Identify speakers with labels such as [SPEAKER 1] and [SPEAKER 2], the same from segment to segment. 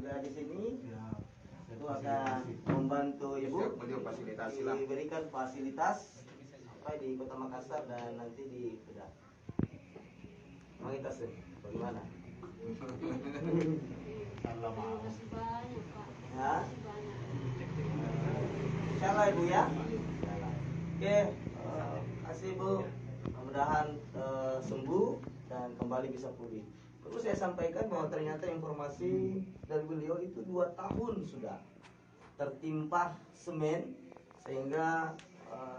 [SPEAKER 1] juga di sini. Itu akan membantu ibu diberikan fasilitas sampai di Kota Makassar dan nanti di Kedah. Mangitas bagaimana? Ya. Insyaallah ibu ya. Oke, kasih ibu. Mudah-mudahan sembuh dan kembali bisa pulih. Perlu saya sampaikan bahwa ternyata informasi dari beliau itu 2 tahun sudah tertimpa semen sehingga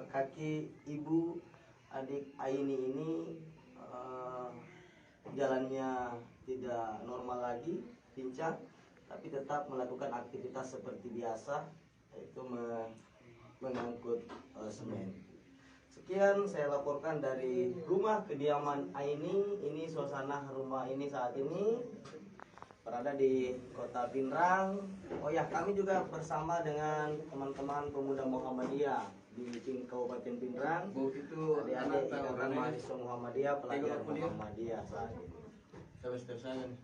[SPEAKER 1] kaki ibu adik Aini ini jalannya tidak normal lagi, pincang, tapi tetap melakukan aktivitas seperti biasa, yaitu mengangkut semen. Sekian saya laporkan dari rumah kediaman Aini. Ini suasana rumah ini saat ini berada di Kota Pinrang. Oh ya, kami juga bersama dengan teman-teman pemuda Muhammadiyah di Kabupaten Pinrang. Itu adik-adik ikatan mahasiswa Muhammadiyah, pelajar Muhammadiyah saat ini. Semester saya nih.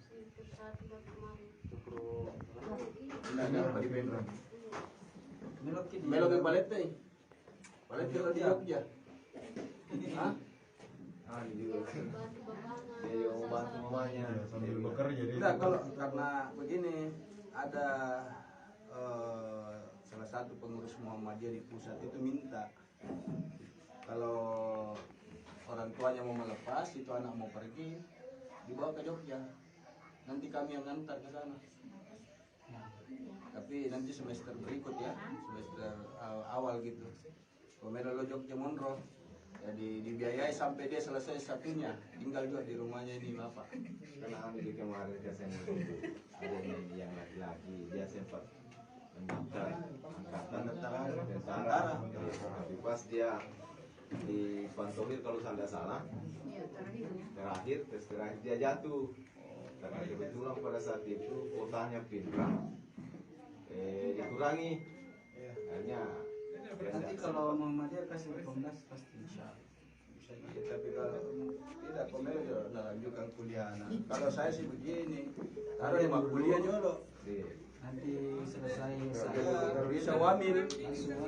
[SPEAKER 1] Melok ke balet deh. Balet ke Jogja. Hah? Jadi bantu mamanya sambil bekerja. Enggak, kalau karena begini ada salah satu pengurus Muhammadiyah di pusat itu minta kalau orang tuanya mau melepas, itu anak mau pergi, dibawa ke Jogja. Nanti kami yang ngantar ke sana. Tapi nanti semester berikut ya, semester awal gitu. Komelo lo Jogja Monro. Jadi dibiayai sampai dia selesai satunya, tinggal juga di rumahnya ini bapak.
[SPEAKER 2] Karena kami kemarin biasanya ada yang laki-laki, dia sempat meminta angkatan tentara. Tapi pas dia di Pantomir kalau saya tidak salah, terakhir dia jatuh. Karena kebetulan pada saat itu kotanya Pinrang dikurangi, hanya.
[SPEAKER 1] Nanti kalau Muhammadiyah kasih rekomendasi pasti bisa.
[SPEAKER 3] Tapi kalau tidak komen ya lanjutkan kuliah anak. Kalau saya sih begini, taruh di kuliah jolo.
[SPEAKER 1] Nanti selesai
[SPEAKER 3] saya bisa wamil,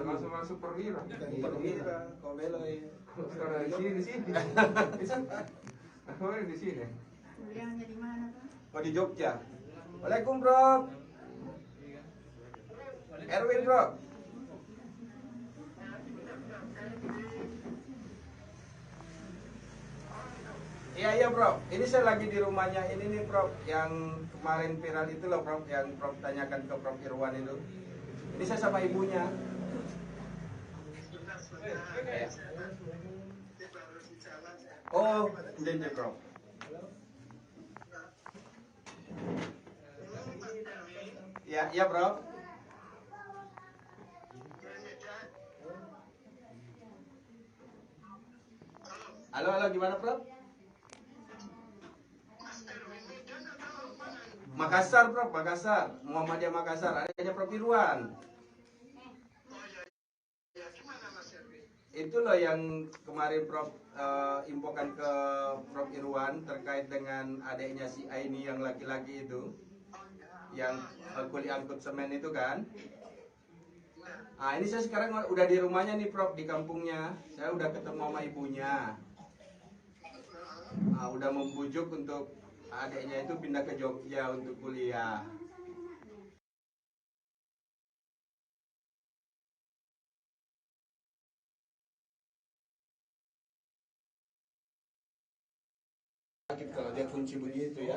[SPEAKER 4] langsung masuk perwira.
[SPEAKER 3] perwira, komelo ya.
[SPEAKER 4] Sekarang di sini. Aku di sini.
[SPEAKER 5] Kuliahnya di mana, Pak?
[SPEAKER 3] Oh di Jogja. Waalaikumsalam, Prof. Erwin, Prof. Iya Prof, ini saya lagi di rumahnya ini nih Prof, yang kemarin viral itu loh Prof, yang Prof tanyakan ke Prof Irwan itu. Ini saya sama ibunya. Oh, jadi Prof. Ya Prof. Halo, gimana Prof? Makassar Prof, Makassar, Muhammadiyah Makassar, adanya Prof Irwan. Itu loh yang kemarin Prof infokan ke Prof Irwan terkait dengan adiknya si Aini yang laki-laki itu, yang kuliah angkut semen itu kan. Nah ini saya sekarang udah di rumahnya nih Prof, di kampungnya. Saya udah ketemu sama ibunya. Nah, udah membujuk untuk adiknya itu pindah ke Jogja untuk kuliah. Kalau dia kunci begitu ya.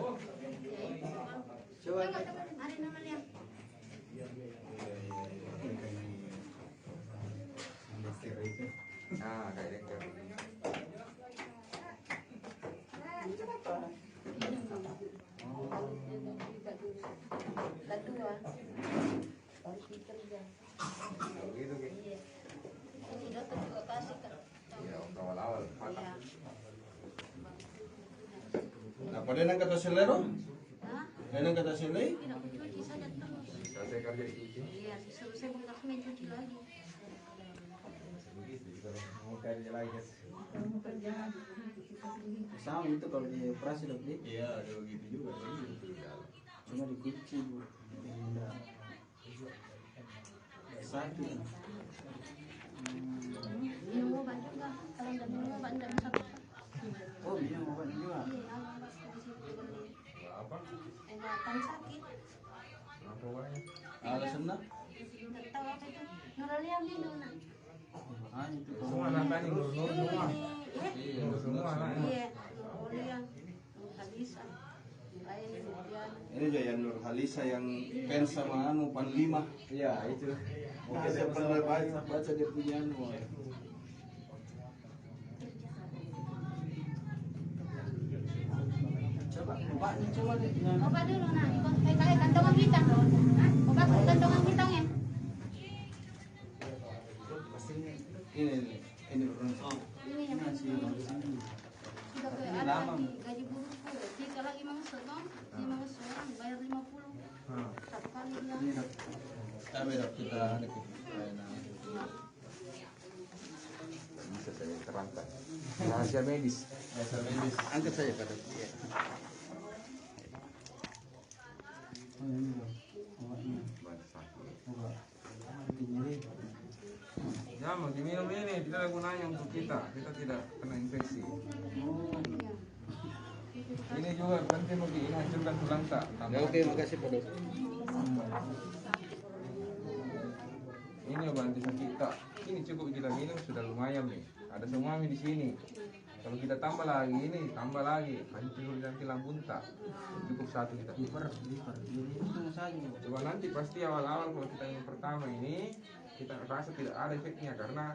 [SPEAKER 3] Coba.
[SPEAKER 5] Ada namanya.
[SPEAKER 3] Nah, kayak gitu.
[SPEAKER 5] Kedua, harus bekerja.
[SPEAKER 3] Begitu gitu.
[SPEAKER 5] Iya. Ini dokter juga kasih kan.
[SPEAKER 3] Ya, awal-awal.
[SPEAKER 5] Iya.
[SPEAKER 3] Nah, pada nang kata selero?
[SPEAKER 5] Hah?
[SPEAKER 3] Nang kata selai?
[SPEAKER 5] Tidak mencuci saja terus.
[SPEAKER 3] Saya kerja cuci.
[SPEAKER 5] Iya, selesai bungkus mencuci lagi.
[SPEAKER 3] Begitu kalau mau kerja lagi.
[SPEAKER 1] sama itu kalau di operasi dok.
[SPEAKER 3] Iya, ada begitu juga.
[SPEAKER 6] cuma dikunci Bu. Tidak sakit.
[SPEAKER 5] Minum obat juga. Kalau nggak minum obat nggak bisa makan.
[SPEAKER 6] Oh minum obat juga.
[SPEAKER 5] Iya, obat di situ beli. Obatan sakit.
[SPEAKER 6] Alasan nak?
[SPEAKER 5] Nggak tahu apa itu. Ngereliam minum nak.
[SPEAKER 6] Itu
[SPEAKER 4] Semua anak ini nur semua.
[SPEAKER 5] Iya.
[SPEAKER 4] Semua anak.
[SPEAKER 5] Iya. Ngereliam. Nggak bisa. Lain kemudian.
[SPEAKER 3] Ini aja yang Nur Halisa yang fans sama anu Panglima.
[SPEAKER 2] Iya itu.
[SPEAKER 3] Oke, saya pernah
[SPEAKER 6] baca dia punya anu. Coba obatnya coba deh.
[SPEAKER 5] Obat dulu nak. Kayak kantongan kita. Obat kantongan kita ya.
[SPEAKER 3] Ini orang
[SPEAKER 5] Ini yang
[SPEAKER 6] Masih
[SPEAKER 5] sudah ke ada lagi gaji buruku. Tiga lagi masuk dong. 5 orang bayar 50. Satu kali bilang.
[SPEAKER 3] Tapi kita ada
[SPEAKER 2] Bisa saya terangkan. Rahasia medis.
[SPEAKER 3] angkat saja pada
[SPEAKER 4] Ya, mau diminum ini tidak ada gunanya untuk kita. Kita tidak kena infeksi. Ini juga penting bagi ini hancurkan tulang tak.
[SPEAKER 3] Ya, oke, makasih Pak Dok.
[SPEAKER 4] Ini obat anti sakit tak. Ini cukup kita minum sudah lumayan nih. Ada semua di sini. Kalau kita tambah lagi ini, tambah lagi. Hancur nanti lambung tak. Cukup satu kita.
[SPEAKER 6] liver. Itu saja.
[SPEAKER 4] Coba nanti pasti awal-awal kalau kita yang pertama ini kita rasa tidak ada efeknya karena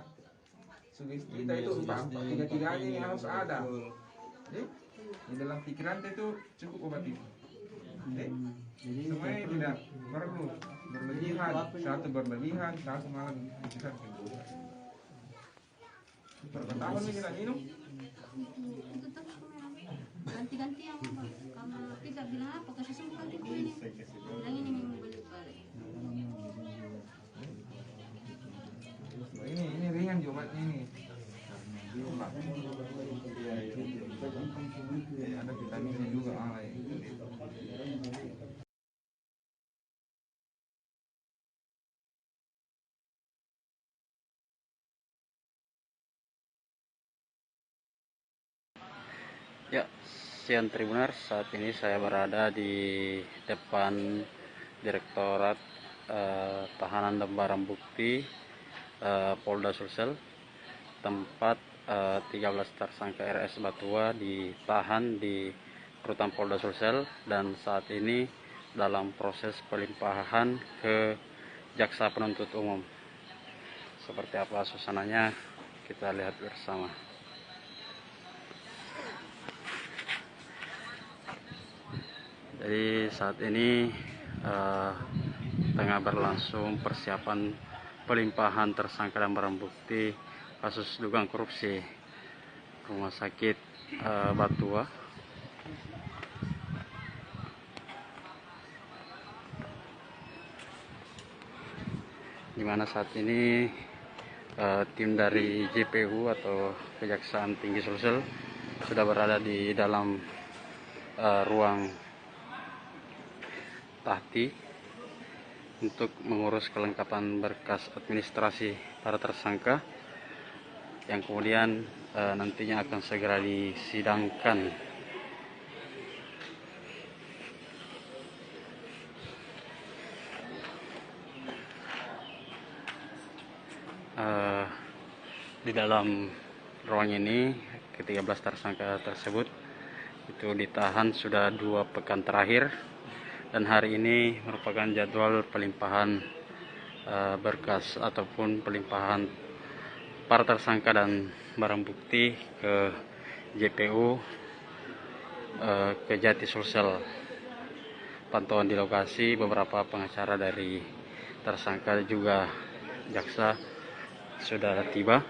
[SPEAKER 4] sugesti kita itu tiga-tiganya ini harus ada. Di dalam pikiran kita itu cukup obat itu.
[SPEAKER 6] Jadi
[SPEAKER 4] Semuanya tidak perlu berlebihan, satu berlebihan, satu malah bisa obat. Berapa tahun nih kita minum?
[SPEAKER 5] Itu terus ganti-ganti yang obat. Kalau tidak bilang apa kasih sembuh ganti ini. Bilang ini memang balik-balik.
[SPEAKER 4] Ini ringan juga obatnya ini. Ada vitaminnya juga
[SPEAKER 7] Ya, siang Tribunar, saat ini saya berada di depan Direktorat Tahanan dan Barang Bukti Polda Sulsel, tempat 13 tersangka RS Batua ditahan di Rutan Polda Sulsel dan saat ini dalam proses pelimpahan ke Jaksa Penuntut Umum. Seperti apa suasananya, kita lihat bersama. Jadi saat ini tengah berlangsung persiapan pelimpahan tersangka dan barang bukti kasus dugaan korupsi Rumah Sakit Batua. Di mana saat ini tim dari JPU atau Kejaksaan Tinggi Sulsel sudah berada di dalam ruang tahti untuk mengurus kelengkapan berkas administrasi para tersangka yang kemudian nantinya akan segera disidangkan. Di dalam ruang ini ke-13 tersangka tersebut itu ditahan sudah 2 pekan terakhir. Dan hari ini merupakan jadwal pelimpahan berkas ataupun pelimpahan para tersangka dan barang bukti ke JPU Kejati Sulsel. Pantauan di lokasi beberapa pengacara dari tersangka juga jaksa sudah tiba.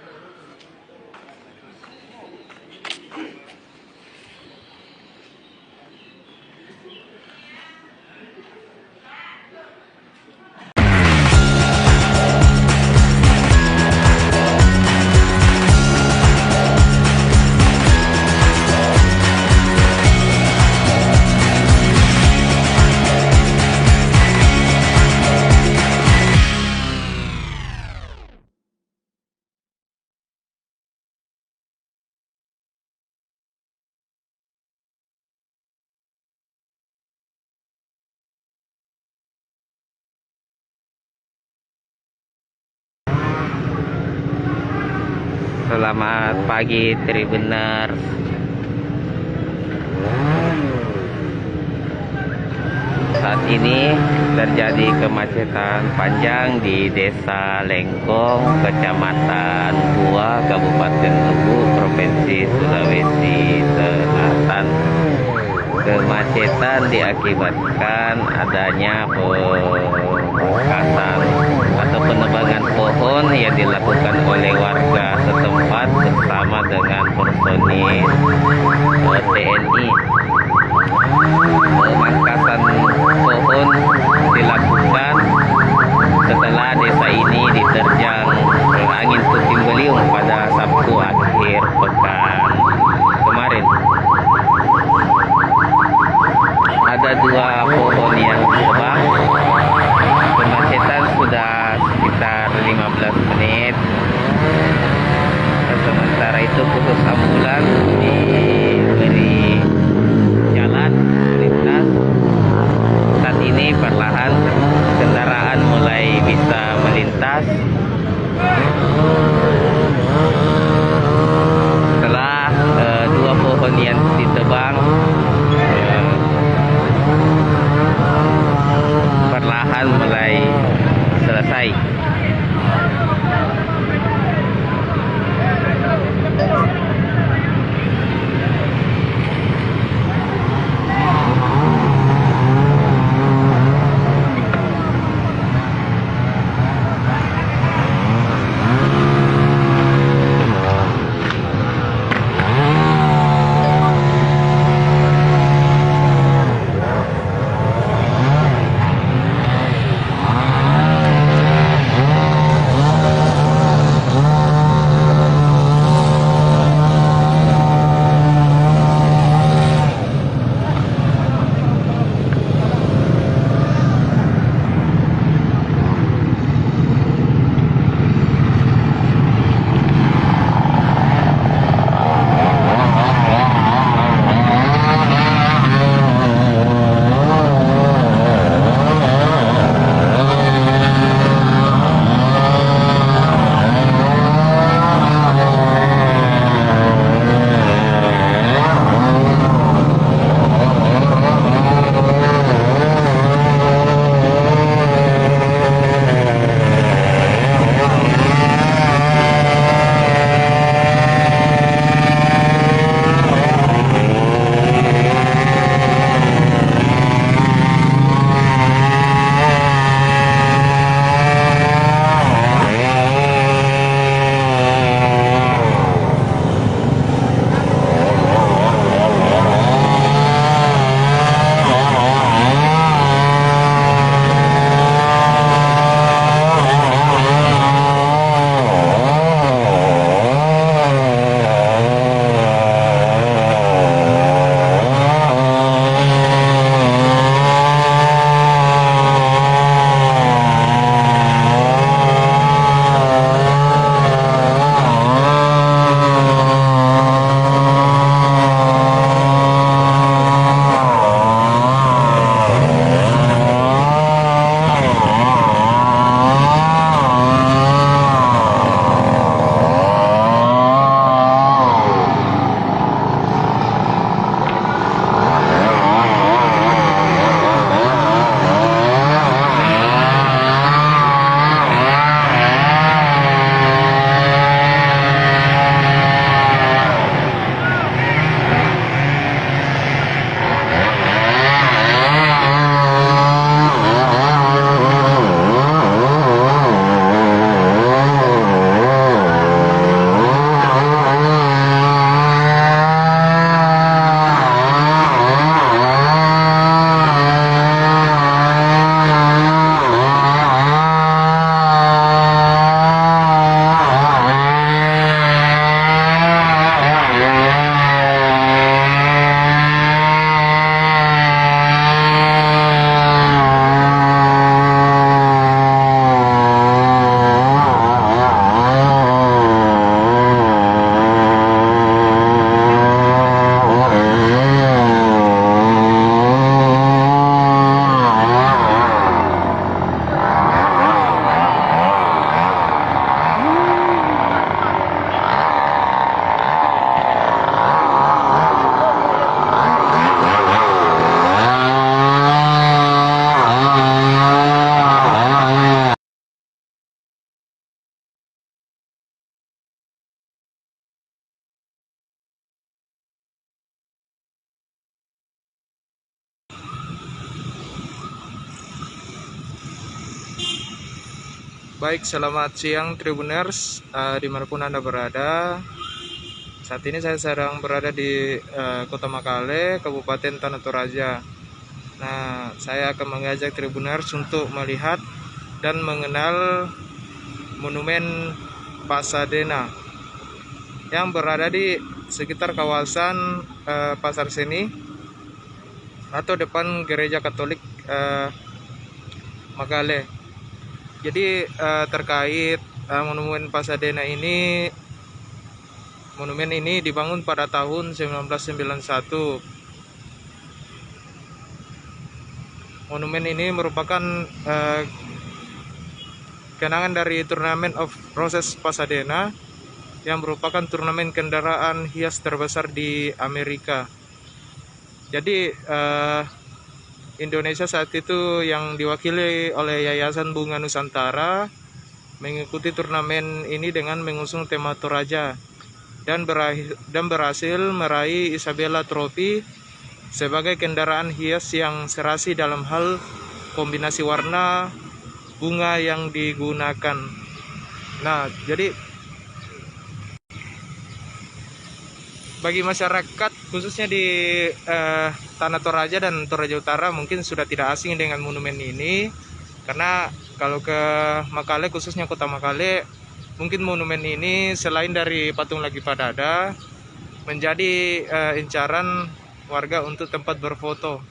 [SPEAKER 8] Selamat pagi Tribuners. Saat ini terjadi kemacetan panjang di Desa Lengkong, Kecamatan Bua, Kabupaten Lubu, Provinsi Sulawesi Selatan. Kemacetan diakibatkan adanya pemangkasan atau penebangan pohon yang dilakukan oleh warga setempat bersama dengan personil TNI. Pemangkasan pohon dilakukan setelah desa ini diterjang angin puting beliung pada Sabtu akhir pekan kemarin. Ada 2 pohon yang tumbang. Kemacetan sudah sekitar 15 menit. Sementara itu khusus ambulans diberi jalan melintas. Saat ini perlahan kendaraan mulai bisa melintas. Setelah 2 pohon yang ditebang, perlahan mulai selesai.
[SPEAKER 9] Baik, selamat siang Tribuners, dimanapun Anda berada. Saat ini saya sedang berada di Kota Makale, Kabupaten Tanah Toraja. Nah, saya akan mengajak Tribuners untuk melihat dan mengenal Monumen Pasadena yang berada di sekitar kawasan Pasar Seni atau depan Gereja Katolik Makale. Jadi terkait Monumen Pasadena ini, monumen ini dibangun pada tahun 1991. Monumen ini merupakan kenangan dari Turnamen of Roses Pasadena yang merupakan turnamen kendaraan hias terbesar di Amerika. Jadi Indonesia saat itu yang diwakili oleh Yayasan Bunga Nusantara mengikuti turnamen ini dengan mengusung tema Toraja dan berhasil meraih Isabella Trophy sebagai kendaraan hias yang serasi dalam hal kombinasi warna bunga yang digunakan. Nah, jadi bagi masyarakat khususnya di Tanah Toraja dan Toraja Utara mungkin sudah tidak asing dengan monumen ini, karena kalau ke Makale, khususnya Kota Makale, mungkin monumen ini selain dari patung Lagi Padada menjadi incaran warga untuk tempat berfoto.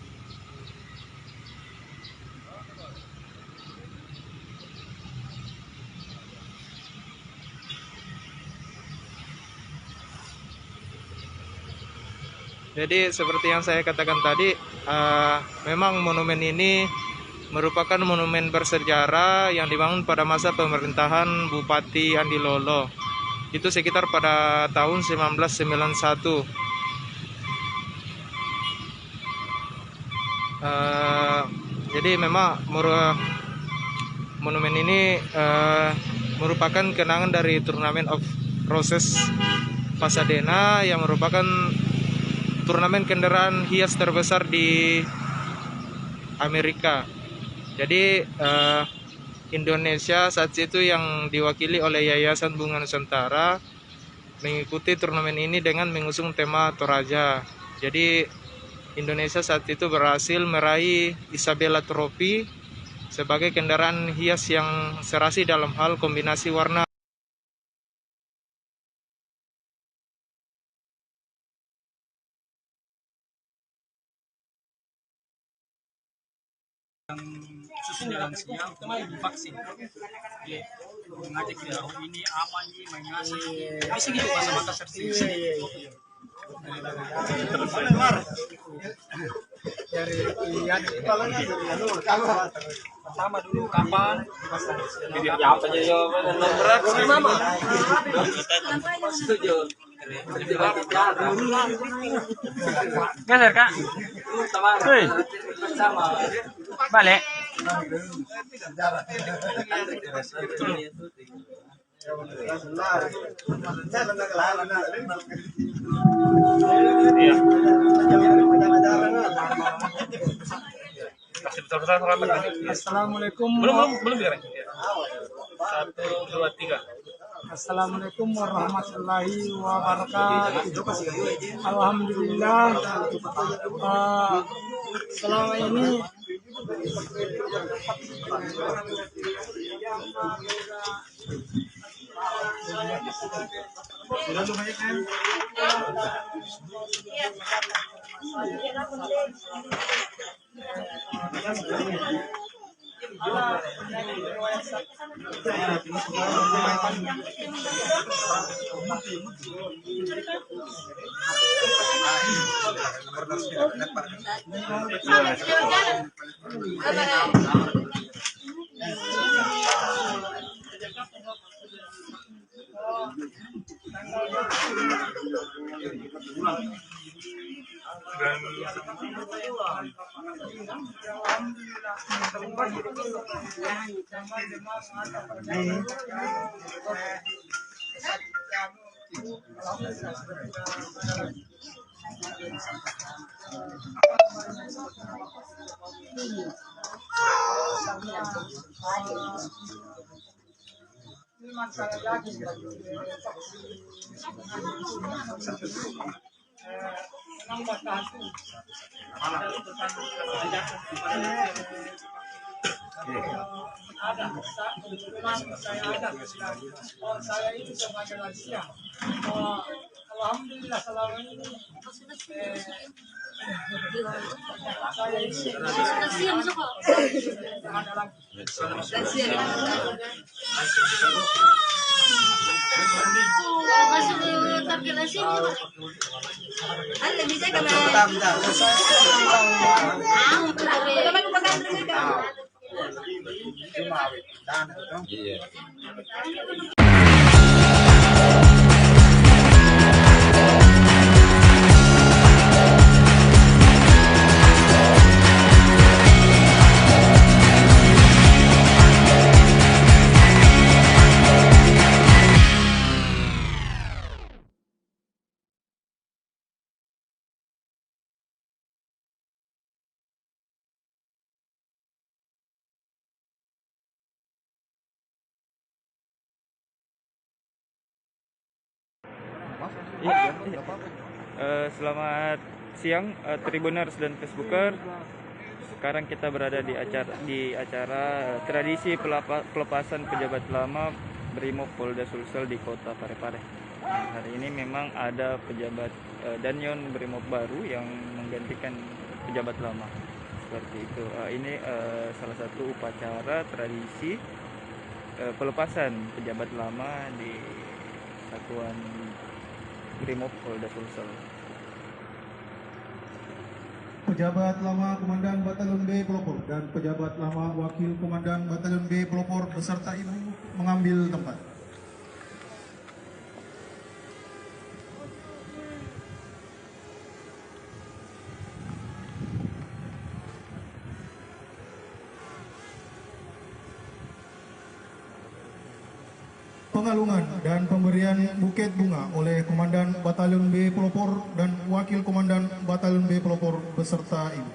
[SPEAKER 9] Jadi seperti yang saya katakan tadi, memang monumen ini merupakan monumen bersejarah yang dibangun pada masa pemerintahan Bupati Andi Lolo. Itu sekitar pada tahun 1991. Jadi memang monumen ini merupakan kenangan dari Turnamen of Roses Pasadena yang merupakan turnamen kendaraan hias terbesar di Amerika. Jadi Indonesia saat itu yang diwakili oleh Yayasan Bunga Nusantara mengikuti turnamen ini dengan mengusung tema Toraja. Jadi Indonesia saat itu berhasil meraih Isabella Trophy sebagai kendaraan hias yang serasi dalam hal kombinasi warna.
[SPEAKER 10] Khususnya lansia untuk divaksin. Jadi mengajak dia, oh ini aman nih, mengasih. Bisa gitu mata-mata sertifikat. Dari Ian, pertama dulu kapan? Jawab aja jawaban berat sih mama. Setuju. Geser kak. Hei, balik. Assalamualaikum. Belum ya. 1, 2, 3. Assalamualaikum warahmatullahi wabarakatuh. Alhamdulillah. Selama ini
[SPEAKER 11] Saya itu sebagai lansia. Alhamdulillah selama ini saya ini
[SPEAKER 7] Selamat siang Tribuners dan Facebooker. Sekarang kita berada di acara tradisi pelepasan pejabat lama Brimob Polda Sulsel di Kota Parepare. Hari ini memang ada pejabat Danyon Brimob baru yang menggantikan pejabat lama. Seperti itu. Ini salah satu upacara tradisi pelepasan pejabat lama di Satuan Brimob Polda Sulsel.
[SPEAKER 12] Pejabat lama Komandan Batalon B Pelopor dan pejabat lama Wakil Komandan Batalon B Pelopor beserta ibu mengambil tempat. Pengalungan dan pemberian buket bunga oleh Komandan Batalon B Pelopor dan Wakil Komandan Batalon B Pelopor beserta ibu.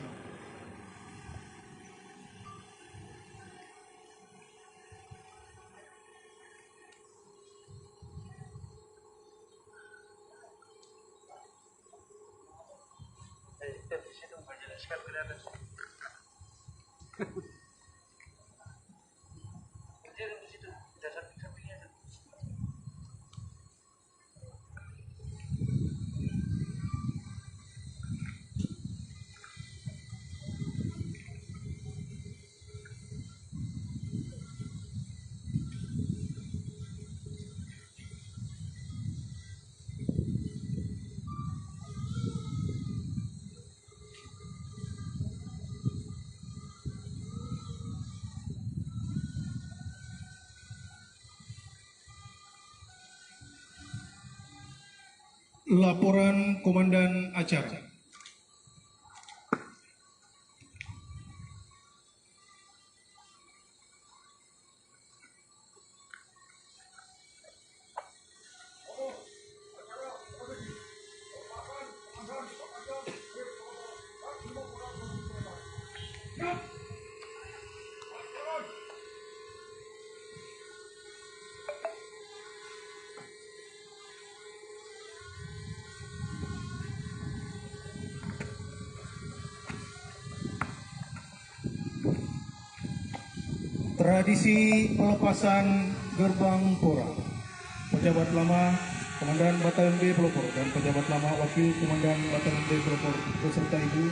[SPEAKER 12] Laporan Komandan Acara. Tradisi pelepasan gerbang pora. Pejabat lama Komandan Batalon B Pelopor dan pejabat lama Wakil Komandan Batalon B Pelopor beserta ibu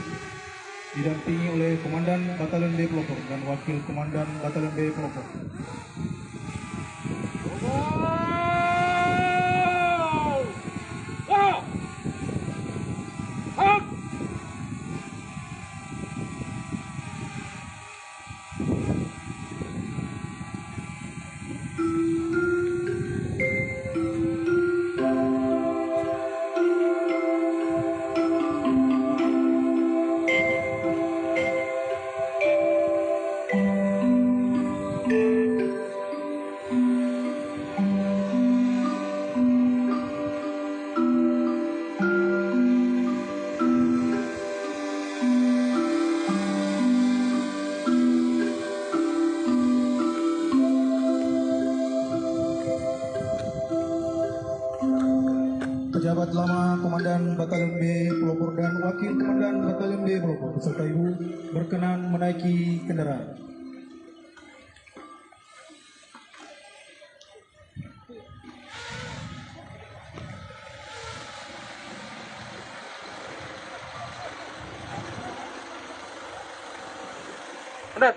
[SPEAKER 12] didampingi oleh Komandan Batalon B Pelopor dan Wakil Komandan Batalon B Pelopor. pejabat lama Komandan Batalion B Pelopor dan Wakil Komandan Batalion B Pelopor beserta Ibu berkenan menaiki kendaraan.
[SPEAKER 7] Udah.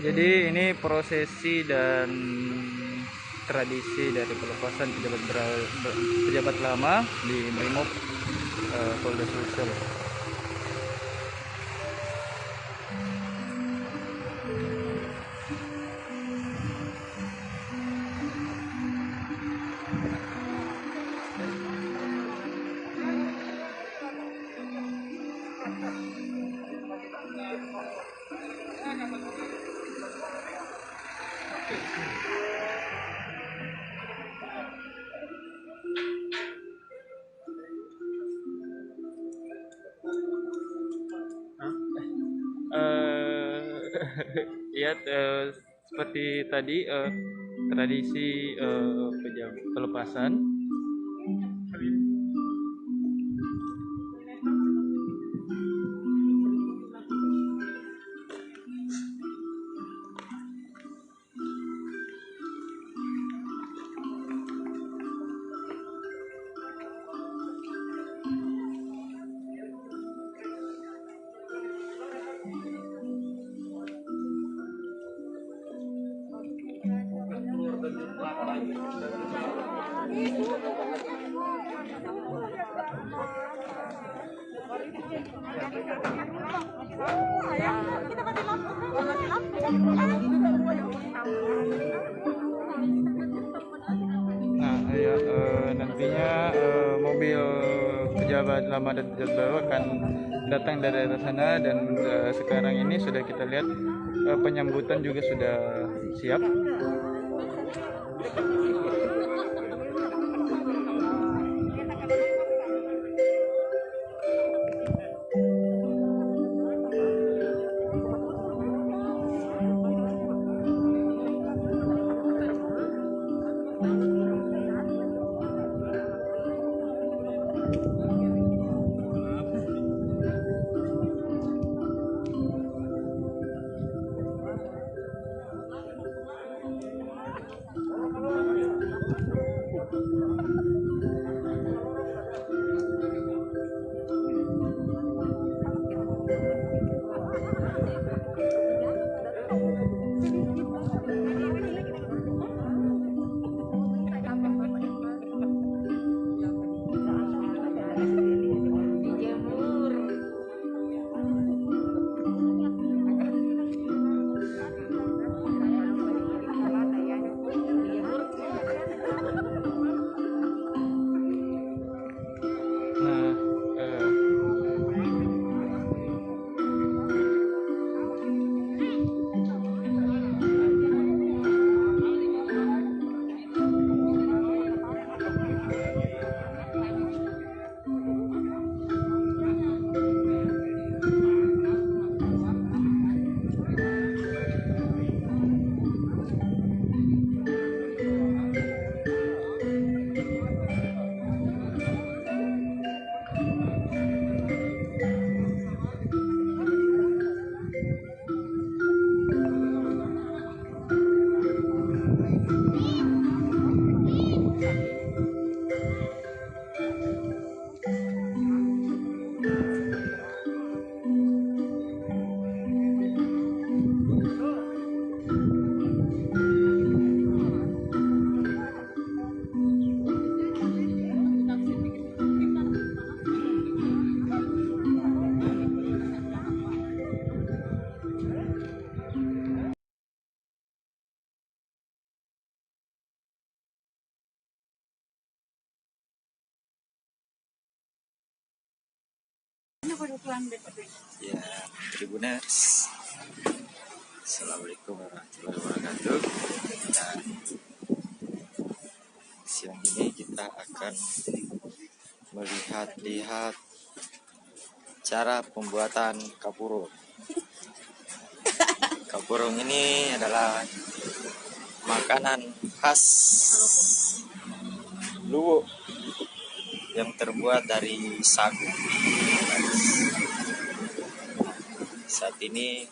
[SPEAKER 7] Jadi ini prosesi dan tradisi dari pelepasan pejabat lama di Brimob Polda Sulsel. Ya, seperti tadi tradisi pelepasan. Nah, ya, nantinya mobil pejabat lama dan pejabat baru akan datang dari arah sana, dan sekarang ini sudah kita lihat penyambutan juga sudah siap. Ya, Tribuners, Assalamualaikum warahmatullahi wabarakatuh. Dan siang ini kita akan melihat-lihat cara pembuatan kapurung. Kapurung ini adalah makanan khas Luwu yang terbuat dari sagu. Saat ini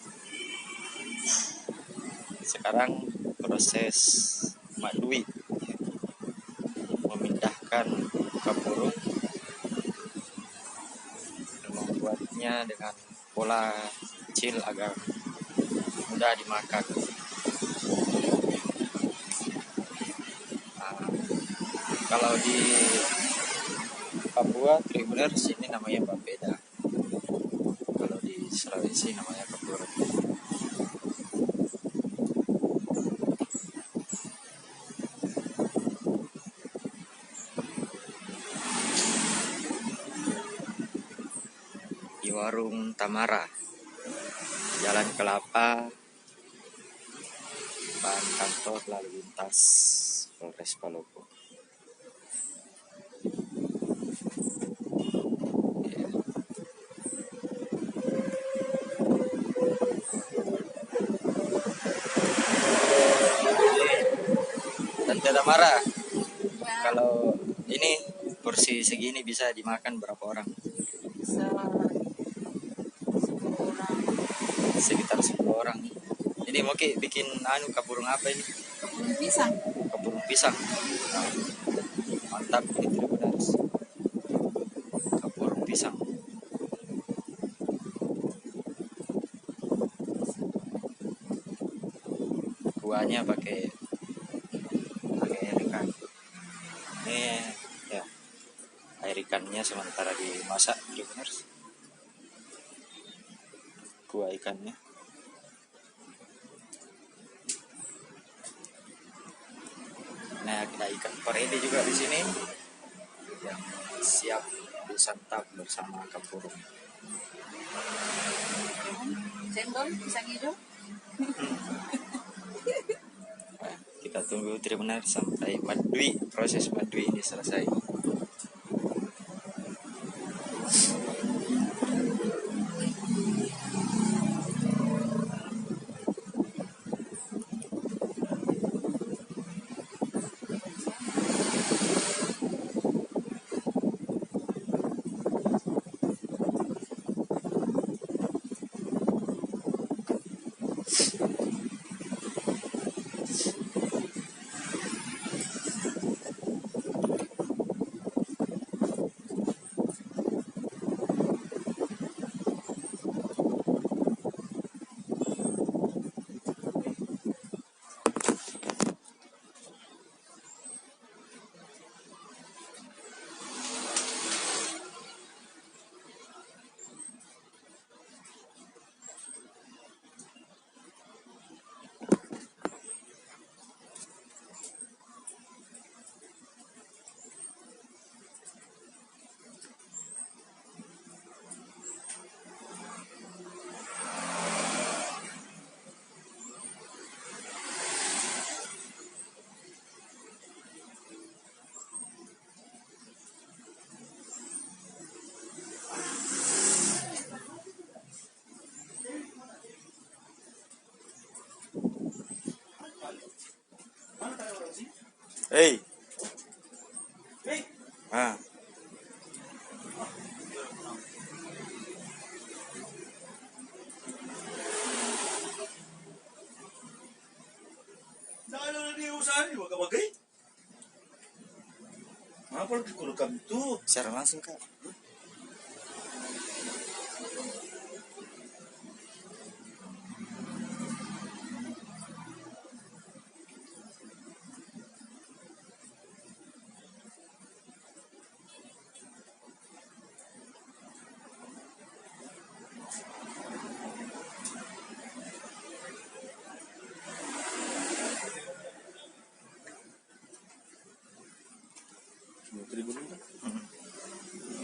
[SPEAKER 7] sekarang proses madui memindahkan kapurung dan membuatnya dengan pola kecil agar mudah dimakan. Nah, kalau di Papua Tribuners ini namanya papeda. Kalau di Sulawesi namanya kapurung. Di warung Tamara, Jalan Kelapa, depan kantor lalu lintas Polres Palopo. Tante Tamara, kalau ini porsi segini bisa dimakan berapa orang?
[SPEAKER 13] Bisa 10 orang.
[SPEAKER 7] Sekitar 10 orang. Ini mau bikin kapurung apa ini?
[SPEAKER 13] Kapurung pisang.
[SPEAKER 7] Kapurung pisang. Nah, mantap ini Tribuners. Kapurung pisang. Kuahnya pakai air ikan. Ini ya air ikannya sementara dimasak Tribuners. Kuah ikannya. Nah, ada ikan parende juga di sini yang siap disantap bersama kapurung.
[SPEAKER 13] Cendol, pisang hijau.
[SPEAKER 7] Kita tunggu Tribuners sampai proses madui ini selesai. Hey. Ah.
[SPEAKER 14] Apa lagi kudu itu?
[SPEAKER 7] Secara langsung Kak.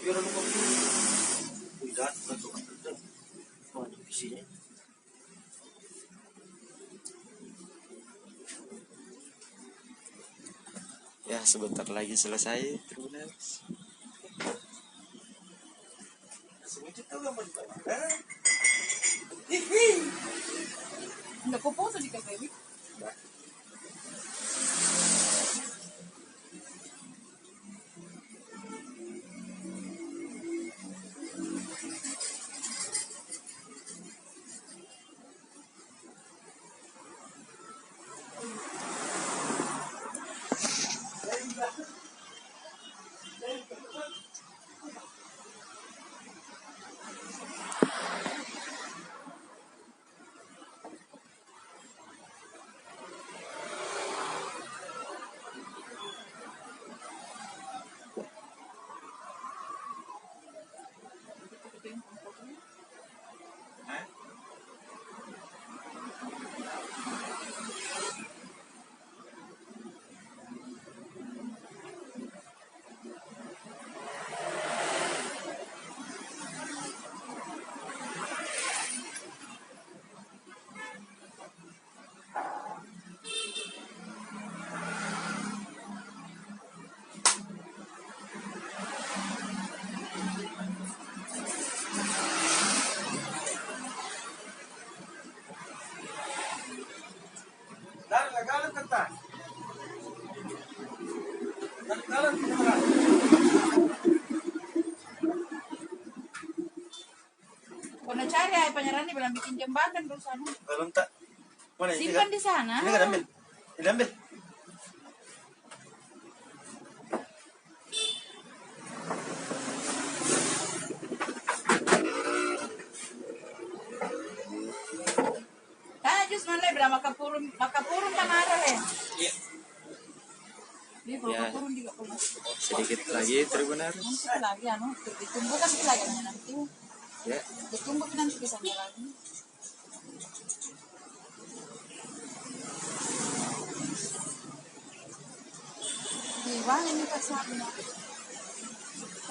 [SPEAKER 14] Biar aku
[SPEAKER 7] sebentar lagi selesai Tribuners.
[SPEAKER 13] Enggak pupuso di kafe. Kalau cari air panyaran bilang bikin jembatan dulu sana.
[SPEAKER 1] Belum tak. Mana ini?
[SPEAKER 13] Simpan di sana.
[SPEAKER 1] Ini kan ambil. Ini ambil.
[SPEAKER 13] Jus mana bilang makapurun kan ada leh.
[SPEAKER 7] Iya.
[SPEAKER 13] Dia makapurun juga perlu.
[SPEAKER 7] Sedikit lagi Tribuners.
[SPEAKER 13] Nanti lagi anu ditunggu kan lagi nanti.
[SPEAKER 7] Ya.
[SPEAKER 13] Ditunggu nanti bisa lagi. Di mana ini pasarnya?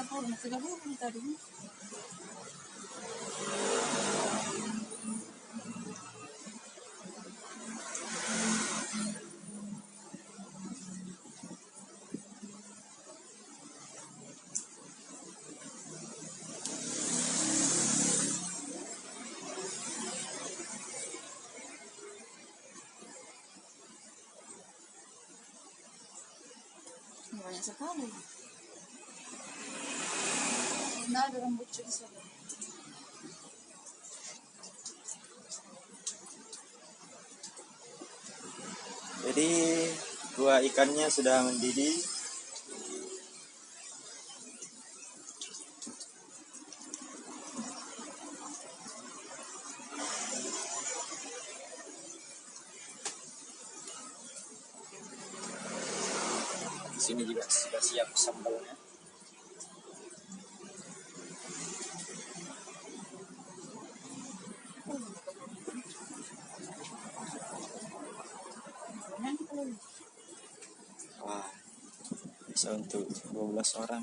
[SPEAKER 13] Kapurun sudah bukan tadi. Banyak sekali. Nah, ada rambut di sana.
[SPEAKER 7] Jadi dua ikannya sudah mendidih. Di sini juga sudah siap sambalnya. Wah, bisa untuk 12 orang.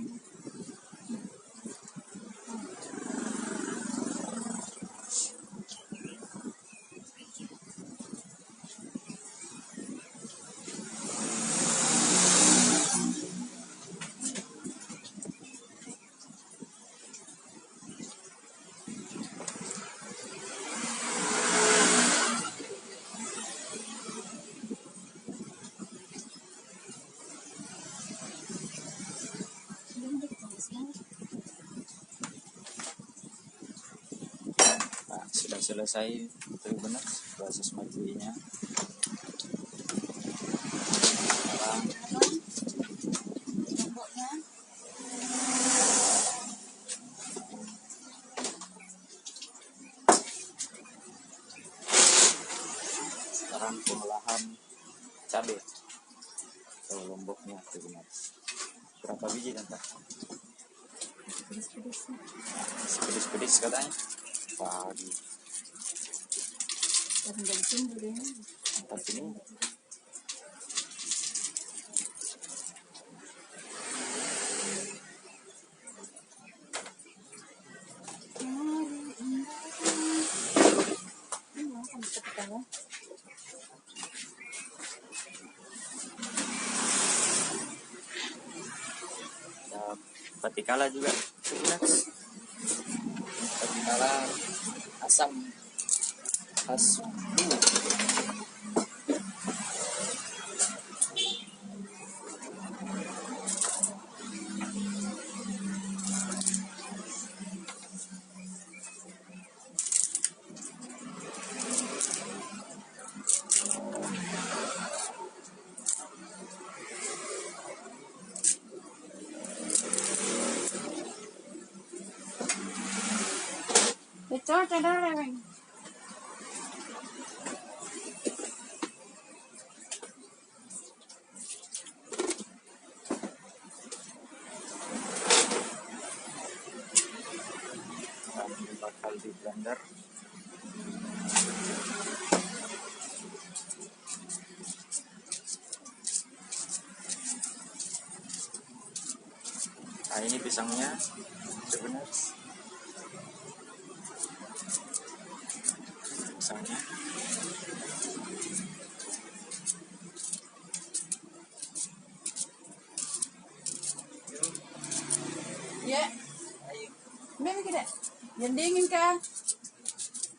[SPEAKER 7] Nah, sudah selesai Tribuners proses majuinya. Sekarang pengolahan cabai atau lomboknya Tribuners. Berapa biji tante? Pedis-pedis katanya. Pagi. Mantap ini. patikala juga Tribuners. Patikala asam khas Bulu.
[SPEAKER 13] Betul, cendera.
[SPEAKER 7] Bakal di blender. Nah, ini pisangnya sebenarnya. Pisangnya.
[SPEAKER 13] Ya. Ini kita. Yang dingin kah?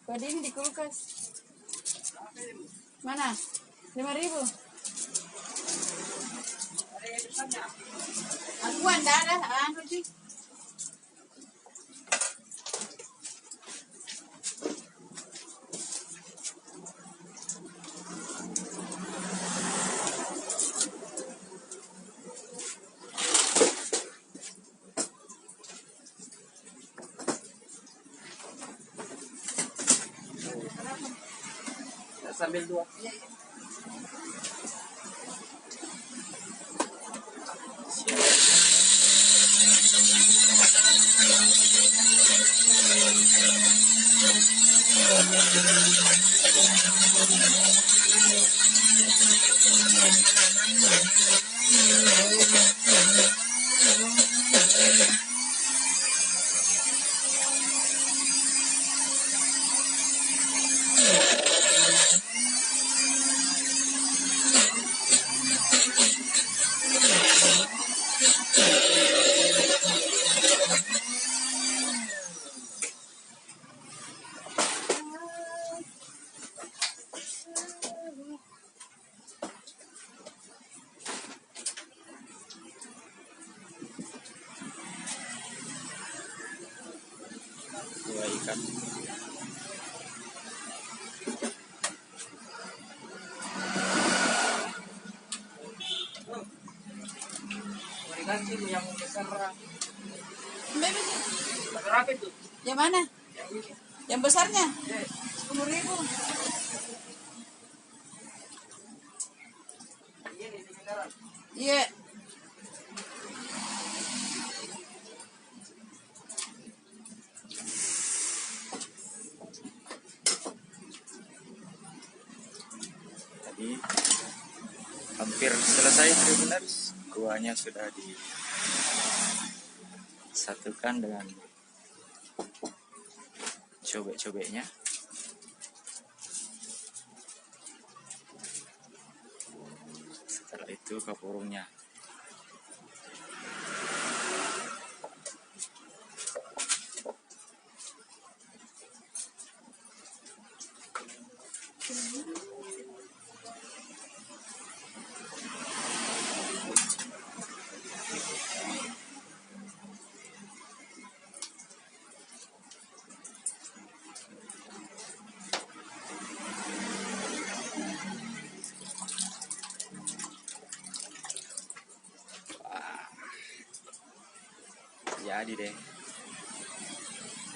[SPEAKER 13] Kau dingin di kulkas. Mana? 5.000. Aku anda ada anu sih.
[SPEAKER 7] Sambil dua. Dua ikan.
[SPEAKER 10] Ganti yang besar.
[SPEAKER 13] Berapa itu? Yang mana? Yang besarnya? 10.000. Iya.
[SPEAKER 7] Tadi hampir selesai Tribuners. Kuahnya sudah disatukan dengan cobek-cobeknya. Setelah itu kapurungnya. Jadi deh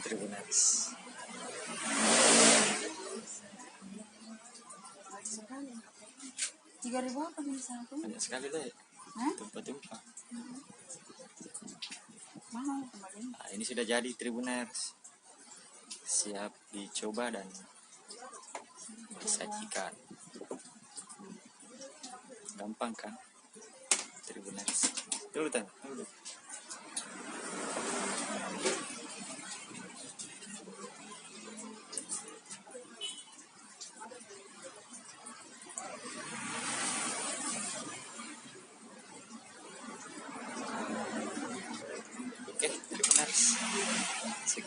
[SPEAKER 7] Tribuners.
[SPEAKER 13] Tiga 3.000 apa bisa aku?
[SPEAKER 7] Banyak sekali deh. Tumpah-tumpah.
[SPEAKER 13] Mana kembali?
[SPEAKER 7] Nah, ini sudah jadi Tribuners. Siap dicoba dan disajikan. Gampang kan Tribuners? Dulu tan, dulu.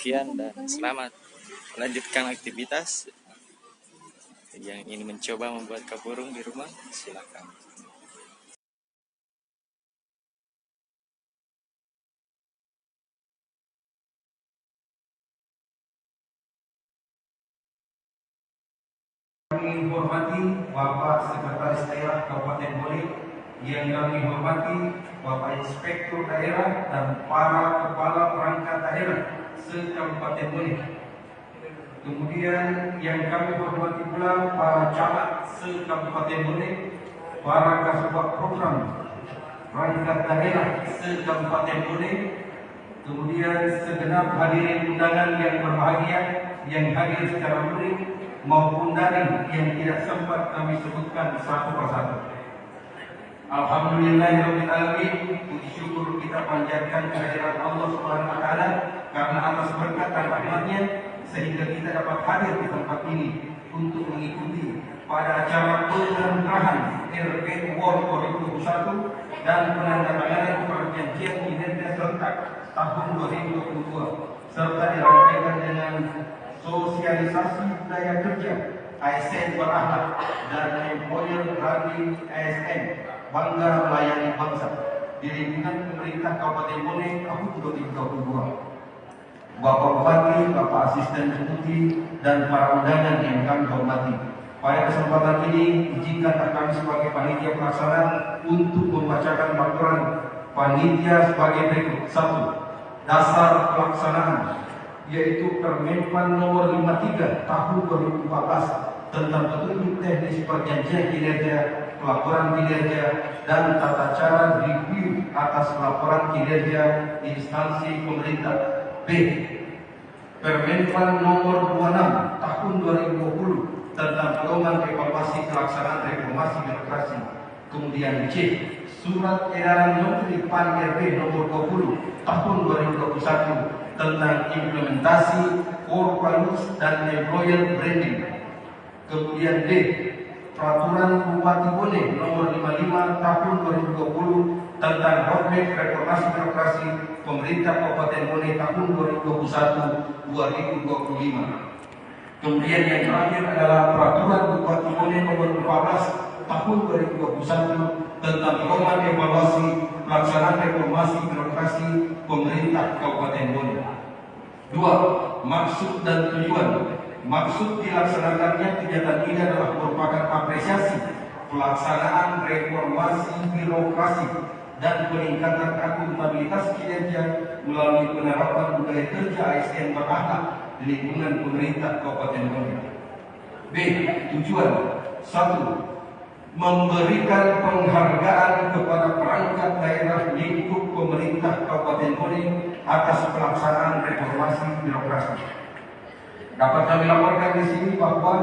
[SPEAKER 7] sekian dan selamat melanjutkan aktivitas. Yang ingin mencoba membuat kapurung di rumah, silakan.
[SPEAKER 14] Kami hormati Bapak Sekretaris Daerah Kabupaten Bone, yang kami hormati Bapak Inspektur Daerah dan para kepala perangkat daerah se-Kabupaten Bone. Kemudian yang kami hormati pula para camat se-Kabupaten Bone, para kasubag program perangkat daerah se-Kabupaten Bone, kemudian segenap hadirin undangan yang berbahagia yang hadir secara luring maupun daring yang tidak sempat kami sebutkan satu persatu. Alhamdulillahirrahmanirrahim, puji syukur kita panjatkan kehadiran Allah Subhanahu wa taala karena atas berkat dan rahmatnya sehingga kita dapat hadir di tempat ini untuk mengikuti pada acara penganugerahan RP World 2021 dan penandatanganan perjanjian kinerja serentak tahun 2022 serta dirangkaikan dengan sosialisasi budaya kerja ASN berakhlak dan employer branding ASN bangga melayani bangsa di lingkungan pemerintah Kabupaten Bone tahun 2022. Bapak Bupati, Bapak Asisten Deputi, dan para undangan yang kami hormati. Pada kesempatan ini, izinkan kami sebagai panitia pelaksana untuk membacakan peraturan panitia sebagai berikut. 1. Dasar pelaksanaan, yaitu Permenpan nomor 53 tahun 2014 tentang petunjuk teknis perjanjian kinerja, pelaporan kinerja, dan tata cara review atas laporan kinerja instansi pemerintah. B. Permenpan nomor 26 tahun 2020 tentang pedoman evaluasi pelaksanaan reformasi birokrasi. Kemudian C. Surat edaran Menteri PAN RB nomor 20 tahun 2021 tentang implementasi core values dan employer branding. Kemudian D. Peraturan Bupati Bone nomor 55 tahun 2020 tentang roadmap reformasi birokrasi pemerintah Kabupaten Bone tahun 2021-2025. Kemudian yang terakhir adalah Peraturan Bupati Bone nomor 14 tahun 2021 tentang pedoman evaluasi pelaksanaan reformasi birokrasi pemerintah Kabupaten Bone. 2. Maksud dan tujuan. Maksud dilaksanakannya kegiatan ini adalah merupakan apresiasi pelaksanaan reformasi birokrasi dan peningkatan akuntabilitas kinerja melalui penerapan budaya kerja ASN berakhlak di lingkungan pemerintah Kabupaten Bone. B. Tujuan. 1. Memberikan penghargaan kepada perangkat daerah lingkup pemerintah Kabupaten Bone atas pelaksanaan reformasi birokrasi. Dapat kami laporkan di sini bahwa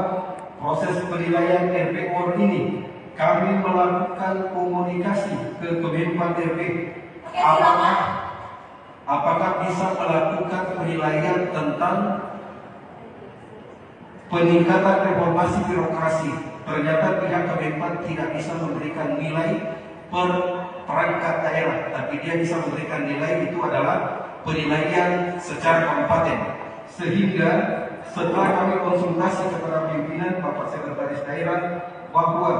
[SPEAKER 14] proses penilaian RPO ini kami melakukan komunikasi ke Kemenpan RP apakah bisa melakukan penilaian tentang peningkatan reformasi birokrasi. Ternyata pihak Kemenpan tidak bisa memberikan nilai per perangkat daerah, tapi dia bisa memberikan nilai itu adalah penilaian secara kabupaten. Sehingga setelah kami konsultasi kepada pimpinan Bapak Sekretaris Daerah bahwa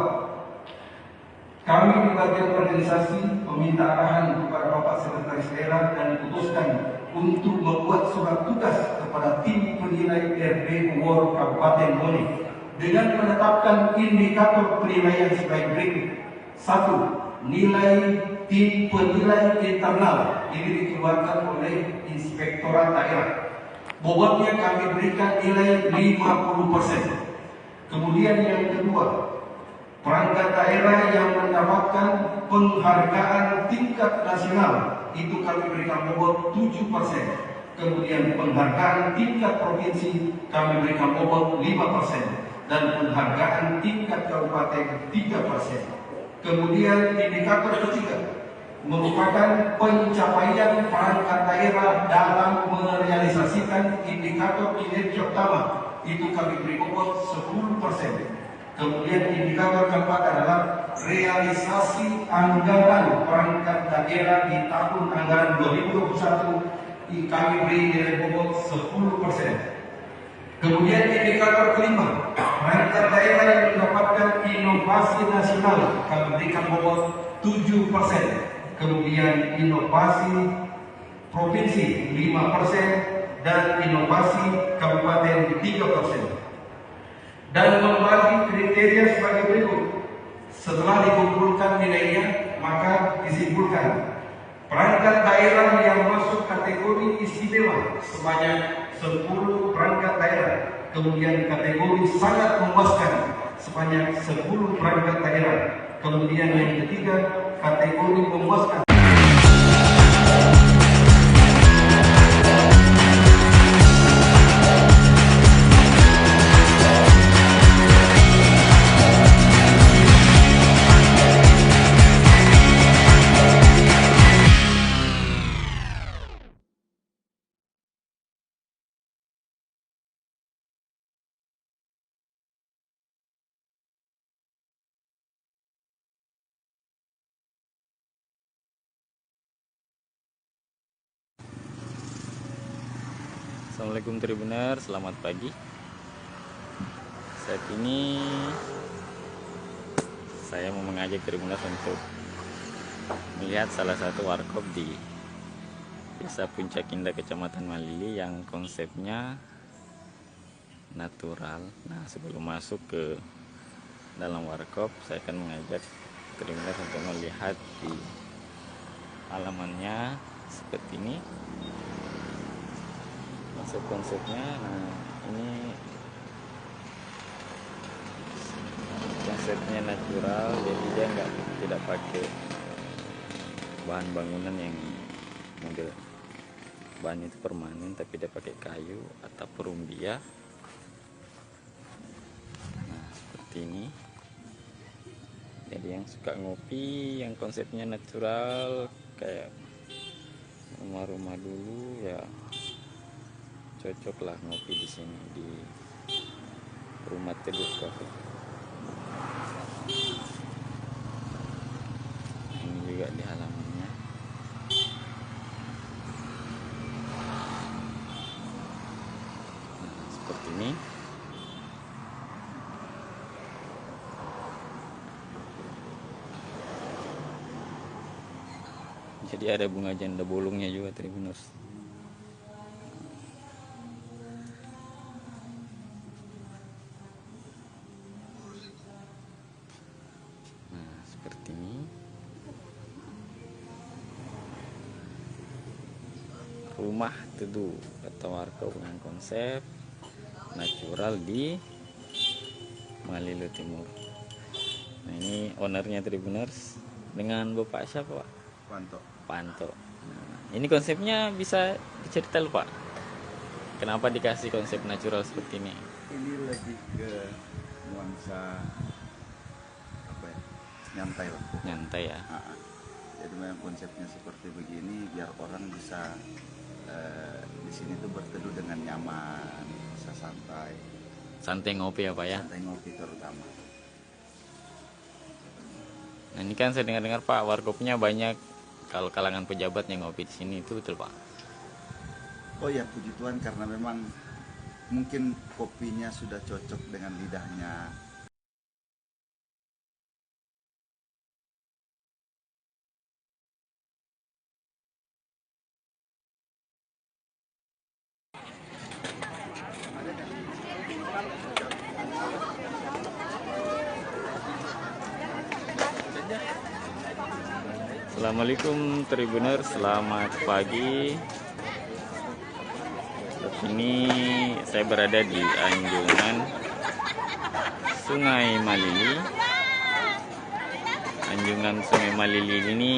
[SPEAKER 14] kami di bagian organisasi meminta arahan kepada Bapak Sekretaris Daerah dan diputuskan untuk membuat surat tugas kepada tim penilai RP World Kabupaten Bone dengan menetapkan indikator penilaian sebagai berikut. 1. Nilai tim penilai internal ini dikeluarkan oleh Inspektorat Daerah. Bobotnya kami berikan nilai 50%. Kemudian yang kedua, perangkat daerah yang mendapatkan penghargaan tingkat nasional itu kami berikan bobot 7%. Kemudian penghargaan tingkat provinsi kami berikan bobot 5% dan penghargaan tingkat kabupaten 3%. Kemudian indikator ketiga merupakan pencapaian perangkat daerah dalam merealisasikan indikator kinerja utama itu kami beri bobot 10%. Kemudian indikator keempat adalah realisasi anggaran perangkat daerah di tahun anggaran 2021 kami beri nilai bobot 10%. Kemudian indikator kelima, perangkat daerah yang mendapatkan inovasi nasional kami berikan bobot 7%. Kemudian inovasi provinsi 5% dan inovasi kabupaten 3%. Dan membagi kriteria sebagai berikut. Setelah dikumpulkan nilainya, maka disimpulkan perangkat daerah yang masuk kategori istimewa sebanyak 10 perangkat daerah. Kemudian kategori sangat memuaskan sebanyak 10 perangkat daerah. Kemudian yang ketiga, kategori memuaskan.
[SPEAKER 7] Assalamualaikum Tribuner, selamat pagi. Saat ini saya mau mengajak Tribuner untuk melihat salah satu warkop di Desa Puncak Indah, Kecamatan Malili yang konsepnya natural. Nah, sebelum masuk ke dalam warkop, saya akan mengajak Tribuner untuk melihat di halamannya seperti ini. Konsep-konsepnya, nah ini konsepnya natural, jadi dia tidak pakai bahan bangunan yang model bahan itu permanen, tapi dia pakai kayu atau perumbia. Nah seperti ini. Jadi yang suka ngopi, yang konsepnya natural kayak rumah-rumah dulu ya, cocok lah ngopi di sini di Rumah Teduh Cafe. Ini juga di halamannya. Nah, seperti ini. Jadi ada bunga janda bolongnya juga, Tribuners. Rumah Teduh atau warkop dengan konsep natural di Malili Timur. Nah ini ownernya Tribuners, dengan Bapak siapa Pak? Panto. Nah, ini konsepnya bisa dicerita lupa, kenapa dikasih konsep natural seperti ini?
[SPEAKER 2] Ini lebih ke nuansa apa ya, nyantai lah.
[SPEAKER 7] Nyantai ya.
[SPEAKER 2] Jadi memang konsepnya seperti begini biar orang bisa di sini tuh berteduh dengan nyaman, bisa santai.
[SPEAKER 7] Santai ngopi ya Pak ya?
[SPEAKER 2] Santai ngopi terutama.
[SPEAKER 7] Nah ini kan saya dengar-dengar Pak, warkopnya banyak kalau kalangan pejabat yang ngopi di sini, itu betul Pak?
[SPEAKER 2] Oh ya, puji Tuhan, karena memang mungkin kopinya sudah cocok dengan lidahnya.
[SPEAKER 7] Assalamualaikum Tribuner, selamat pagi. Saat ini saya berada di anjungan Sungai Malili. Anjungan Sungai Malili ini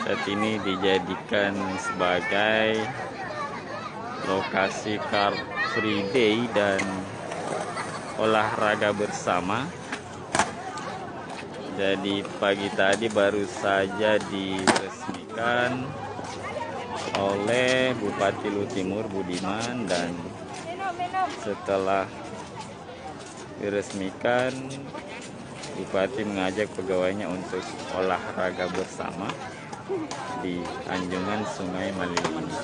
[SPEAKER 7] saat ini dijadikan sebagai lokasi Car Free Day dan olahraga bersama. Jadi pagi tadi baru saja diresmikan oleh Bupati Lutimur Budiman, dan setelah diresmikan Bupati mengajak pegawainya untuk olahraga bersama. di anjungan Sungai Malili ini.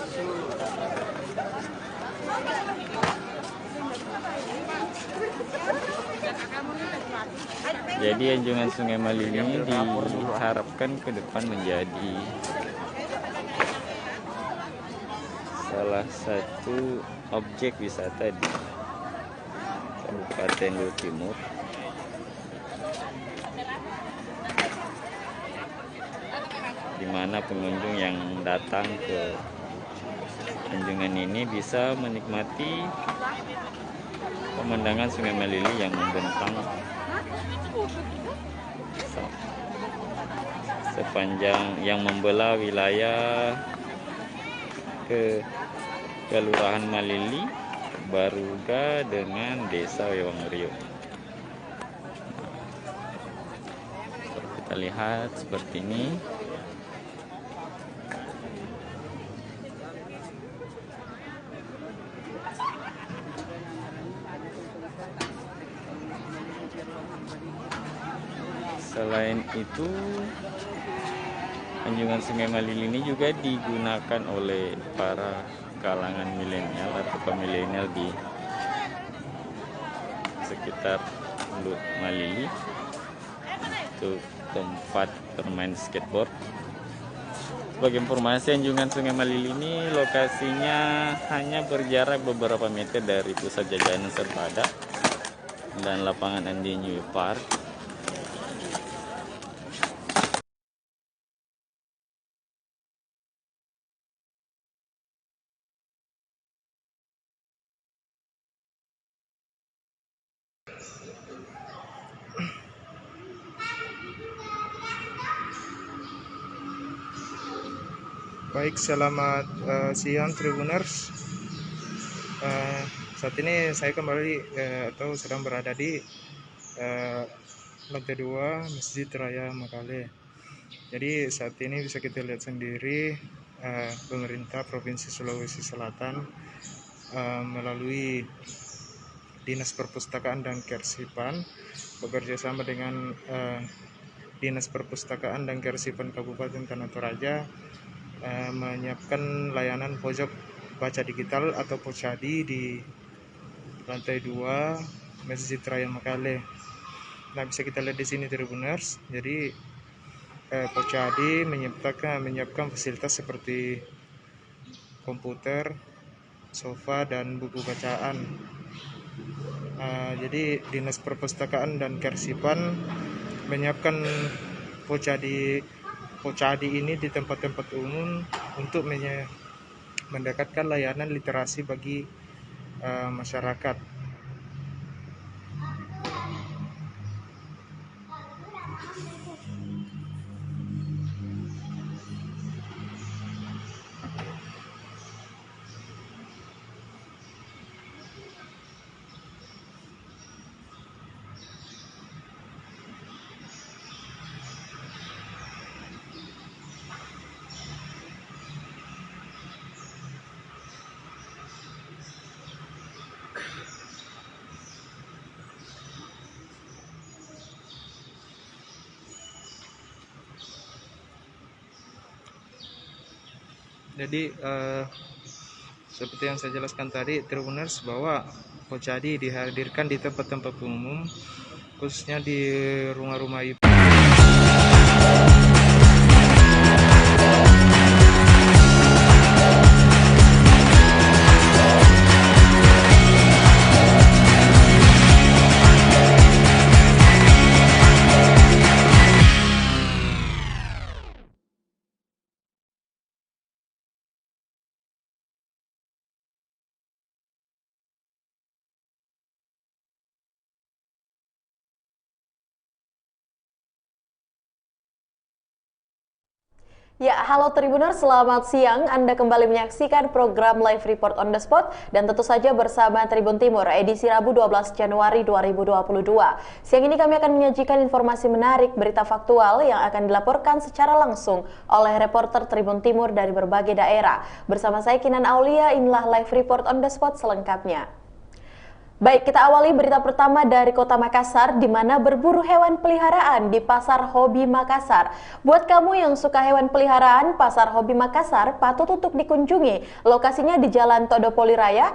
[SPEAKER 7] Jadi anjungan Sungai Malili ini diharapkan ke depan menjadi salah satu objek wisata di Kabupaten Luwu Timur. Di mana pengunjung yang datang ke anjungan ini bisa menikmati pemandangan Sungai Malili yang membentang sepanjang yang membelah wilayah ke Kelurahan Malili, Baruga dengan Desa Wewangrio. Kita lihat seperti ini. Selain itu, anjungan Sungai Malili ini juga digunakan oleh para kalangan milenial atau pemilenial di sekitar Luwu Malili untuk tempat bermain skateboard. Sebagai informasi, anjungan Sungai Malili ini lokasinya hanya berjarak beberapa meter dari pusat jajanan Serpada dan lapangan Andi New Park.
[SPEAKER 9] Baik, selamat siang Tribuners. Saat ini saya kembali atau sedang berada di lantai 2 Masjid Raya Makale. Jadi saat ini bisa kita lihat sendiri pemerintah Provinsi Sulawesi Selatan melalui Dinas Perpustakaan dan Kearsipan bekerja sama dengan Dinas Perpustakaan dan Kearsipan Kabupaten Tanah Toraja menyiapkan layanan pojok baca digital atau Pocadi di lantai 2 Masjid Raya Makale. Nah, bisa kita lihat di sini Tribuners. Jadi Pocadi menyiapkan fasilitas seperti komputer, sofa, dan buku bacaan. Jadi Dinas Perpustakaan dan Kearsipan menyiapkan Pocadi ini di tempat-tempat umum untuk mendekatkan layanan literasi bagi masyarakat. Jadi seperti yang saya jelaskan tadi Tribuners, bahwa Pocadi dihadirkan di tempat-tempat umum, khususnya di rumah-rumah ibadah.
[SPEAKER 15] Ya, halo Tribuners, selamat siang. Anda kembali menyaksikan program Live Report on the Spot dan tentu saja bersama Tribun Timur edisi Rabu 12 Januari 2022. Siang ini kami akan menyajikan informasi menarik, berita faktual yang akan dilaporkan secara langsung oleh reporter Tribun Timur dari berbagai daerah. Bersama saya Kinan Aulia, inilah Live Report on the Spot selengkapnya. Baik, kita awali berita pertama dari Kota Makassar, di mana berburu hewan peliharaan di Pasar Hobi Makassar. Buat kamu yang suka hewan peliharaan, Pasar Hobi Makassar patut untuk dikunjungi. Lokasinya di Jalan Todopuli Raya,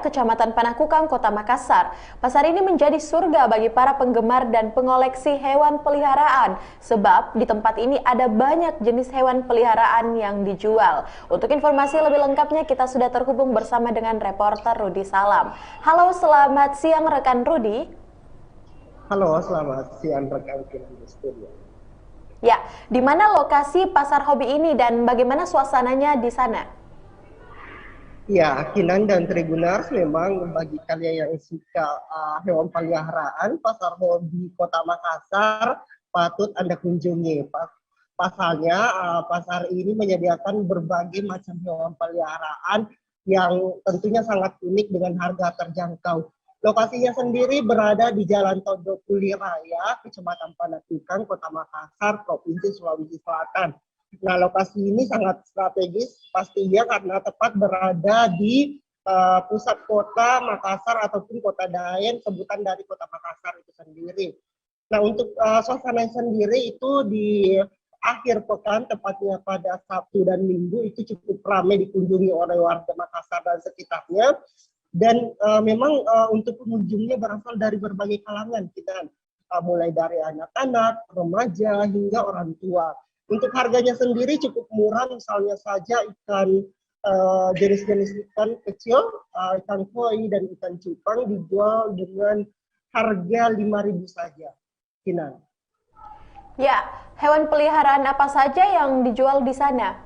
[SPEAKER 15] Kecamatan Panakukang, Kota Makassar. Pasar ini menjadi surga bagi para penggemar dan pengoleksi hewan peliharaan, sebab di tempat ini ada banyak jenis hewan peliharaan yang dijual. Untuk informasi lebih lengkapnya, kita sudah terhubung bersama dengan reporter Rudi Salam. Halo, selamat siang rekan Rudi.
[SPEAKER 16] Halo, selamat siang rekan di studio.
[SPEAKER 15] Ya, di mana lokasi pasar hobi ini dan bagaimana suasananya di sana?
[SPEAKER 16] Ya, Kinan dan Tribuners, memang bagi kalian yang suka hewan peliharaan, pasar hobi Kota Makassar patut Anda kunjungi. Pasalnya, pasar ini menyediakan berbagai macam hewan peliharaan yang tentunya sangat unik dengan harga terjangkau. Lokasinya sendiri berada di Jalan Todopuli Raya, Kecamatan Panakukang, Kota Makassar, Provinsi Sulawesi Selatan. Nah, lokasi ini sangat strategis pastinya karena tepat berada di pusat kota Makassar ataupun Kota Daeng, sebutan dari Kota Makassar itu sendiri. Nah, untuk suasana sendiri itu di akhir pekan, tepatnya pada Sabtu dan Minggu, itu cukup ramai dikunjungi oleh warga Makassar dan sekitarnya. Dan memang untuk pengunjungnya berasal dari berbagai kalangan, kita mulai dari anak-anak, remaja, hingga orang tua. Untuk harganya sendiri cukup murah, misalnya saja ikan jenis-jenis ikan kecil, ikan koi dan ikan cupang dijual dengan harga 5.000 saja. Kinan.
[SPEAKER 15] Ya, hewan peliharaan apa saja yang dijual di sana?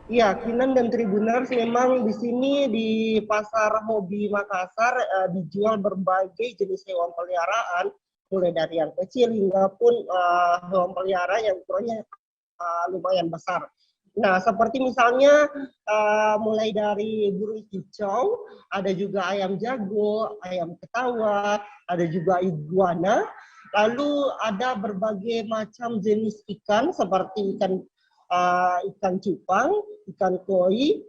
[SPEAKER 16] Ya, Kinan dan Tribuners, memang di sini di Pasar Hobi Makassar dijual berbagai jenis hewan peliharaan, mulai dari yang kecil hingga pun hewan peliharaan yang ukurannya lumayan besar. Nah, seperti misalnya mulai dari burung kicau, ada juga ayam jago, ayam ketawa, ada juga iguana. Lalu ada berbagai macam jenis ikan seperti ikan cupang, ikan koi,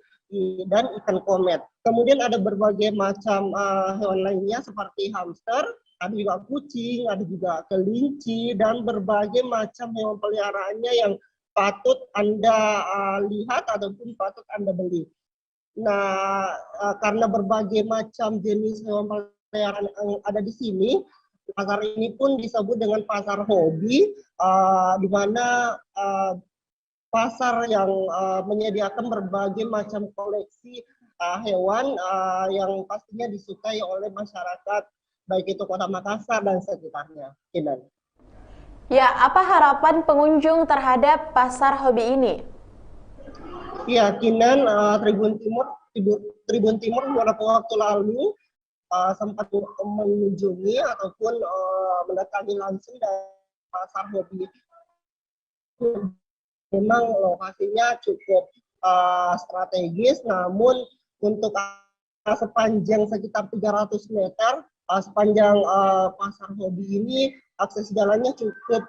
[SPEAKER 16] dan ikan komet. Kemudian ada berbagai macam hewan lainnya seperti hamster, ada juga kucing, ada juga kelinci, dan berbagai macam hewan peliharaannya yang patut Anda lihat ataupun patut Anda beli. Nah, karena berbagai macam jenis hewan peliharaan yang ada di sini, pasar ini pun disebut dengan pasar hobi, di mana pasar yang menyediakan berbagai macam koleksi hewan yang pastinya disukai oleh masyarakat, baik itu Kota Makassar dan sekitarnya. Kinan.
[SPEAKER 15] Ya, apa harapan pengunjung terhadap pasar hobi ini?
[SPEAKER 16] Ya, Kinan, Tribun Timur beberapa waktu lalu sempat mengunjungi ataupun mendatangi langsung dari pasar hobi. Memang lokasinya cukup strategis, namun untuk sepanjang sekitar 300 meter sepanjang pasar hobi ini, akses jalannya cukup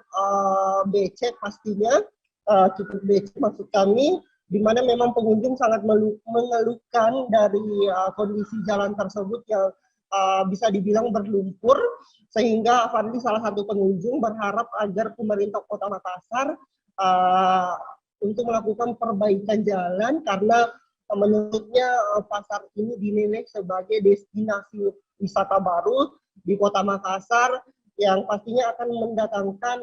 [SPEAKER 16] becek pastinya, cukup becek maksud kami, di mana memang pengunjung sangat mengeluhkan dari kondisi jalan tersebut yang bisa dibilang berlumpur, sehingga Fadli salah satu pengunjung berharap agar pemerintah Kota Makassar untuk melakukan perbaikan jalan, karena menurutnya pasar ini dinilai sebagai destinasi wisata baru di Kota Makassar yang pastinya akan mendatangkan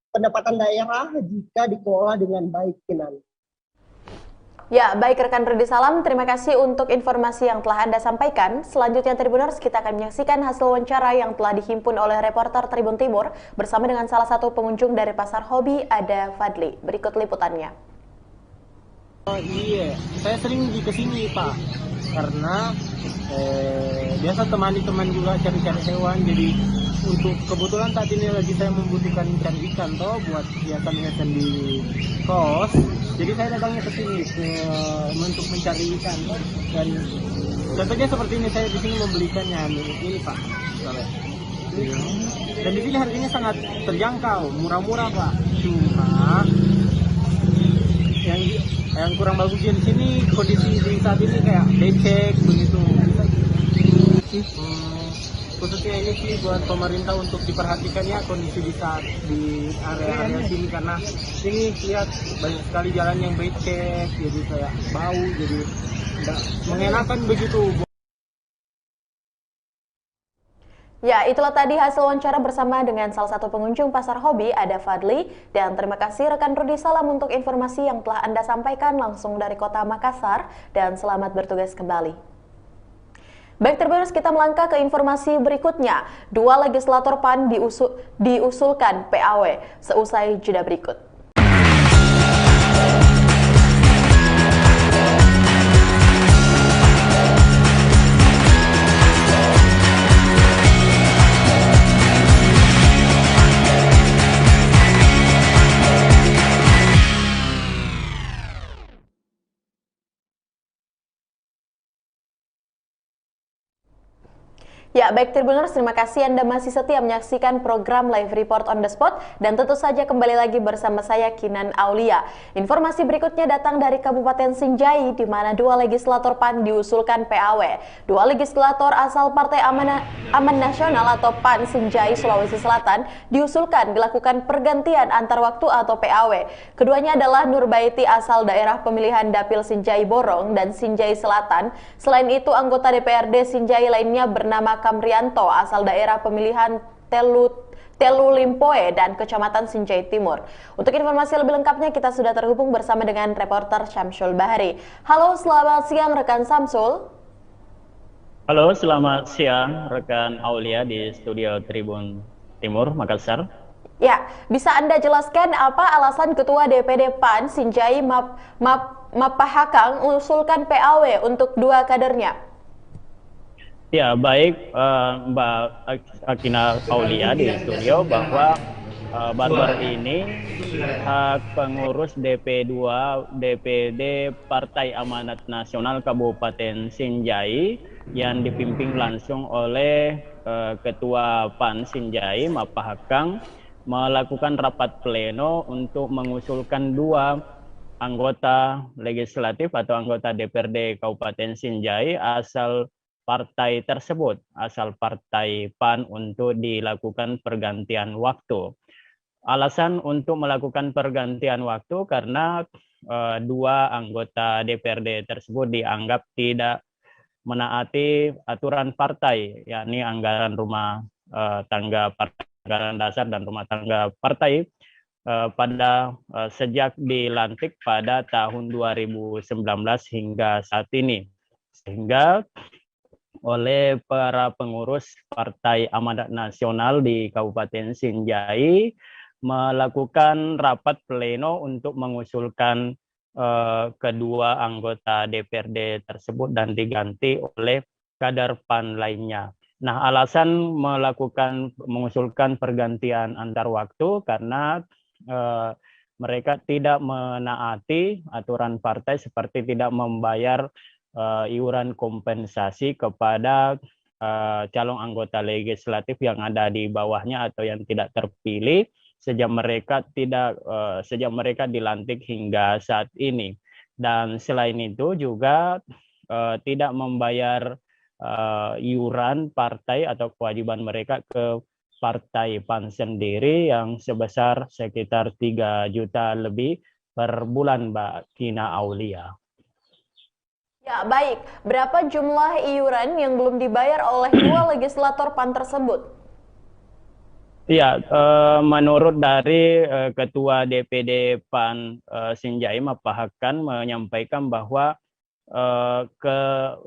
[SPEAKER 16] pendapatan daerah jika dikelola dengan baik. Kinan.
[SPEAKER 15] Ya, baik rekan Rudi Salam, terima kasih untuk informasi yang telah Anda sampaikan. Selanjutnya Tribuners, kita akan menyaksikan hasil wawancara yang telah dihimpun oleh reporter Tribun Timur bersama dengan salah satu pengunjung dari pasar hobi, ada Fadli. Berikut liputannya.
[SPEAKER 17] Oh iya, saya sering pergi ke sini Pak, karena biasa temani-teman juga cari-cari hewan. Jadi untuk kebetulan saat ini lagi saya membutuhkan ikan toh buat kegiatan di kos. Jadi saya datangnya ke sini untuk mencari ikan. Dan contohnya seperti ini, saya di sini membelikannya ini Pak. Dan di sini harganya sangat terjangkau, murah-murah Pak. Cuma Yang kurang bagusnya di sini kondisi di saat ini kayak becek begitu. Khususnya ini sih buat pemerintah untuk diperhatikan ya kondisi di saat di area-area sini, karena sini lihat banyak sekali jalan yang becek, jadi kayak bau, jadi tidak mengenakan begitu.
[SPEAKER 15] Ya, itulah tadi hasil wawancara bersama dengan salah satu pengunjung pasar hobi, ada Fadli. Dan terima kasih rekan Rudi Salam untuk informasi yang telah Anda sampaikan langsung dari kota Makassar. Dan selamat bertugas kembali. Baik, Tribuners, kita melangkah ke informasi berikutnya. 2 legislator PAN diusulkan PAW seusai jeda berikut. Ya, baik Tribuners, terima kasih Anda masih setia menyaksikan program Live Report on the Spot, dan tentu saja kembali lagi bersama saya Kinan Aulia. Informasi berikutnya datang dari Kabupaten Sinjai, di mana 2 legislator PAN diusulkan PAW. 2 legislator asal Partai Aman Nasional atau PAN Sinjai, Sulawesi Selatan diusulkan dilakukan pergantian antar waktu atau PAW. Keduanya adalah Nurbaiti asal daerah pemilihan Dapil Sinjai Borong dan Sinjai Selatan. Selain itu, anggota DPRD Sinjai lainnya bernama Kamrianto asal daerah pemilihan Telu Limpoe dan Kecamatan Sinjai Timur. Untuk informasi lebih lengkapnya kita sudah terhubung bersama dengan reporter Syamsul Bahari. Halo, selamat siang rekan Samsul.
[SPEAKER 18] Halo, selamat siang rekan Aulia di studio Tribun Timur, Makassar.
[SPEAKER 15] Ya, bisa Anda jelaskan apa alasan Ketua DPD PAN Sinjai Mapahakang mengusulkan PAW untuk 2 kadernya?
[SPEAKER 18] Ya, baik Mbak Akina Aulia di studio, bahwa baru-baru ini pengurus DP2 DPD Partai Amanat Nasional Kabupaten Sinjai yang dipimpin langsung oleh Ketua PAN Sinjai Mapahakang melakukan rapat pleno untuk mengusulkan 2 anggota legislatif atau anggota DPRD Kabupaten Sinjai asal partai tersebut, asal partai PAN, untuk dilakukan pergantian waktu. Alasan untuk melakukan pergantian waktu karena 2 anggota DPRD tersebut dianggap tidak menaati aturan partai, yakni anggaran rumah tangga partai, anggaran dasar dan rumah tangga partai pada sejak dilantik pada tahun 2019 hingga saat ini. Sehingga oleh para pengurus Partai Amanat Nasional di Kabupaten Sinjai melakukan rapat pleno untuk mengusulkan kedua anggota DPRD tersebut dan diganti oleh kader PAN lainnya. Nah, alasan mengusulkan pergantian antar waktu karena mereka tidak menaati aturan partai seperti tidak membayar iuran kompensasi kepada calon anggota legislatif yang ada di bawahnya atau yang tidak terpilih sejak mereka dilantik hingga saat ini. Dan selain itu juga tidak membayar iuran partai atau kewajiban mereka ke partai PAN sendiri yang sebesar sekitar 3 juta lebih per bulan, Mbak Kina Aulia.
[SPEAKER 15] Ya, baik. Berapa jumlah iuran yang belum dibayar oleh 2 legislator PAN tersebut?
[SPEAKER 18] Ya, menurut dari Ketua DPD PAN Sinjai Mapahakang menyampaikan bahwa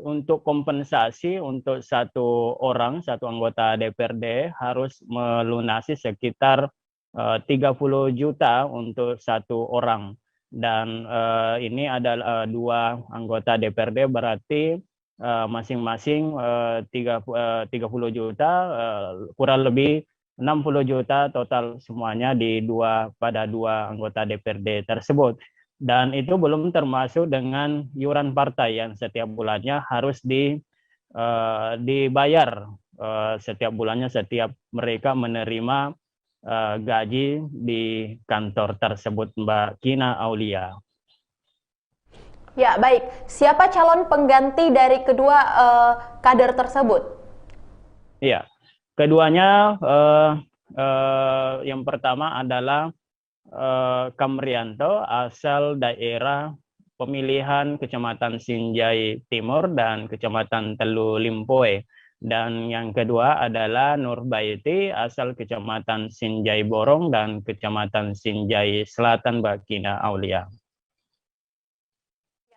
[SPEAKER 18] untuk kompensasi untuk satu anggota DPRD harus melunasi sekitar 30 juta untuk satu orang. Dan ini adalah 2 anggota DPRD, berarti masing-masing 30 juta, kurang lebih 60 juta total semuanya pada 2 anggota DPRD tersebut. Dan itu belum termasuk dengan iuran partai yang setiap bulannya harus dibayar setiap bulannya setiap mereka menerima gaji di kantor tersebut, Mbak Kina Aulia.
[SPEAKER 15] Ya, baik. Siapa calon pengganti dari kedua kader tersebut?
[SPEAKER 18] Iya, keduanya yang pertama adalah Kamrianto asal daerah pemilihan Kecamatan Sinjai Timur dan Kecamatan Telu Limpoe. Dan yang kedua adalah Nurbaiti asal Kecamatan Sinjai Borong dan Kecamatan Sinjai Selatan Bakina Aulia.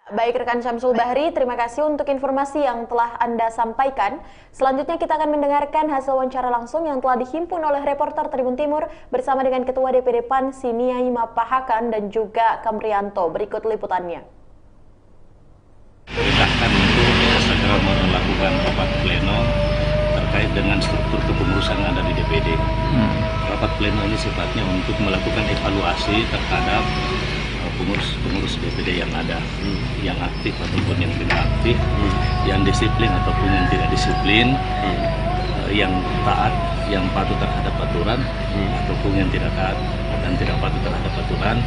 [SPEAKER 15] Baik rekan Syamsul Bahri, terima kasih untuk informasi yang telah Anda sampaikan. Selanjutnya kita akan mendengarkan hasil wawancara langsung yang telah dihimpun oleh reporter Tribun Timur bersama dengan Ketua DPD PAN Siniai Mapahakan dan juga Kamrianto. Berikut liputannya.
[SPEAKER 19] Perintahkan untuk segera melakukan rapat pleno terkait dengan struktur kepengurusan yang ada di DPD. Rapat pleno ini sifatnya untuk melakukan evaluasi terhadap pengurus DPD yang ada, yang aktif ataupun yang tidak aktif, yang disiplin ataupun yang tidak disiplin, yang taat, yang patuh terhadap aturan, ataupun yang tidak taat dan tidak patuh terhadap aturan.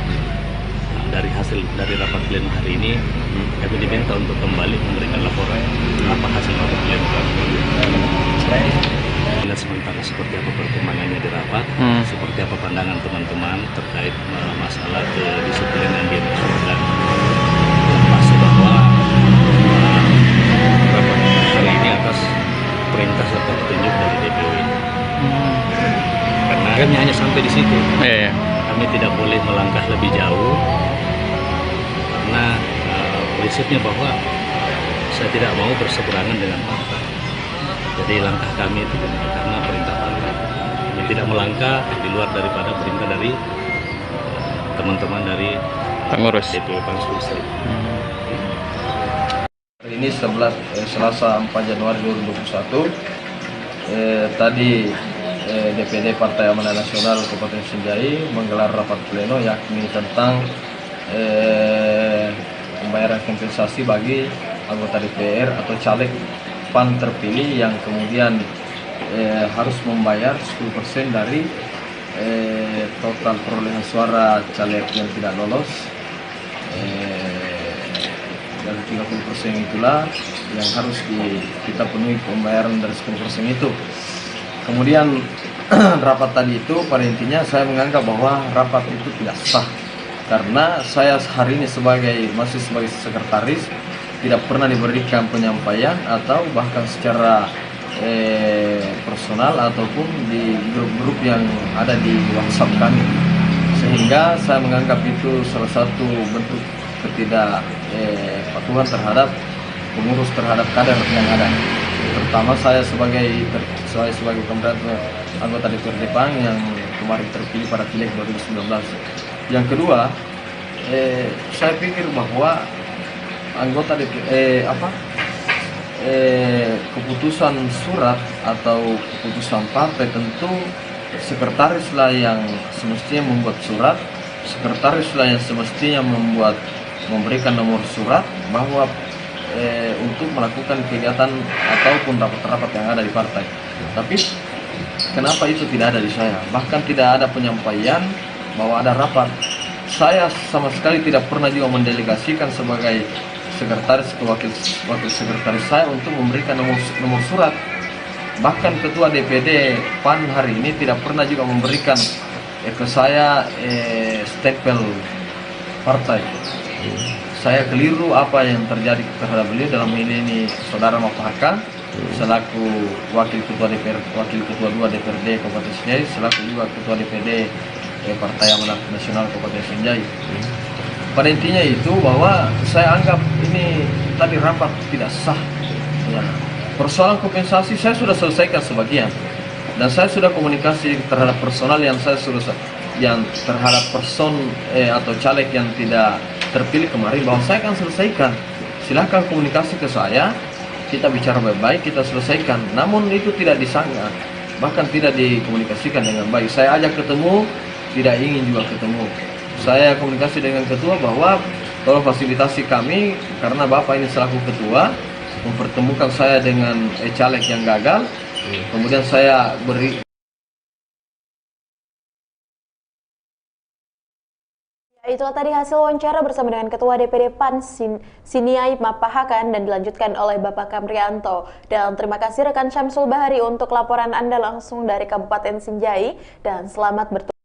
[SPEAKER 19] Dari hasil dari rapat pleno hari ini, kami diminta untuk kembali memberikan laporan apa hasil rapat pleno kami. Lihat sementara seperti apa perkembangannya di rapat, seperti apa pandangan teman-teman terkait masalah kedisiplinan yang dimaksudkan. Pasti bahwa rapat hari ini atas perintah serta petunjuk dari DPW. Karena kami hanya sampai di situ. Kami tidak boleh melangkah lebih jauh karena prinsipnya bahwa saya tidak mau berseberangan dengan partai. Jadi langkah kami itu karena perintah partai. Kami tidak melangkah di luar daripada perintah dari teman-teman dari pengurus DPW Pansulsel.
[SPEAKER 20] Hari ini Selasa 4 Januari 2021 tadi DPD Partai Amanat Nasional Kabupaten Sinjai menggelar rapat pleno yakni tentang pembayaran kompensasi bagi anggota DPR atau caleg PAN terpilih yang kemudian harus membayar 10% dari total perolehan suara caleg yang tidak lolos. Dari 30% itulah yang harus kita penuhi pembayaran dari 10% itu. Kemudian rapat tadi itu pada intinya saya menganggap bahwa rapat itu tidak sah karena saya hari ini masih sebagai sekretaris tidak pernah diberikan penyampaian atau bahkan secara personal ataupun di grup-grup yang ada di WhatsApp kami, sehingga saya menganggap itu salah satu bentuk ketidakpatuhan terhadap pengurus terhadap kader yang ada. Terutama saya sebagai anggota DPRD PAN yang kemarin terpilih pada Pileg 2019. Yang kedua, saya pikir bahwa anggota keputusan surat atau keputusan partai tentu sekretarislah yang semestinya membuat surat, sekretarislah yang semestinya memberikan nomor surat bahwa untuk melakukan kegiatan ataupun rapat-rapat yang ada di partai. Tapi kenapa itu tidak ada di saya? Bahkan tidak ada penyampaian bahwa ada rapat. Saya sama sekali tidak pernah juga mendelegasikan sebagai sekretaris ke wakil sekretaris saya untuk memberikan nomor surat. Bahkan ketua DPD PAN hari ini tidak pernah juga memberikan ke saya stempel partai. Saya keliru apa yang terjadi terhadap beliau dalam ini saudara Mapahakan selaku wakil ketua 2 DPRD Kabupaten Sinjai, selaku juga ketua DPD Partai Amanat Nasional Kabupaten Sinjai. Pada intinya itu bahwa saya anggap ini tadi rapat tidak sah. Ya. Persoalan kompensasi saya sudah selesaikan sebagian dan saya sudah komunikasi terhadap personal yang terhadap person atau caleg yang tidak terpilih kemarin bahwa saya akan selesaikan. Silahkan komunikasi ke saya, kita bicara baik-baik, kita selesaikan. Namun itu tidak disanggah, bahkan tidak dikomunikasikan dengan baik. Saya ajak ketemu, tidak ingin juga ketemu. Saya komunikasi dengan ketua bahwa tolong fasilitasi kami karena Bapak ini selaku ketua mempertemukan saya dengan caleg yang gagal. Kemudian saya beri
[SPEAKER 15] Itulah tadi hasil wawancara bersama dengan Ketua DPD PAN Siniai Mapahakan dan dilanjutkan oleh Bapak Kamrianto. Dan terima kasih rekan Syamsul Bahari untuk laporan Anda langsung dari Kabupaten Sinjai dan selamat bertugas.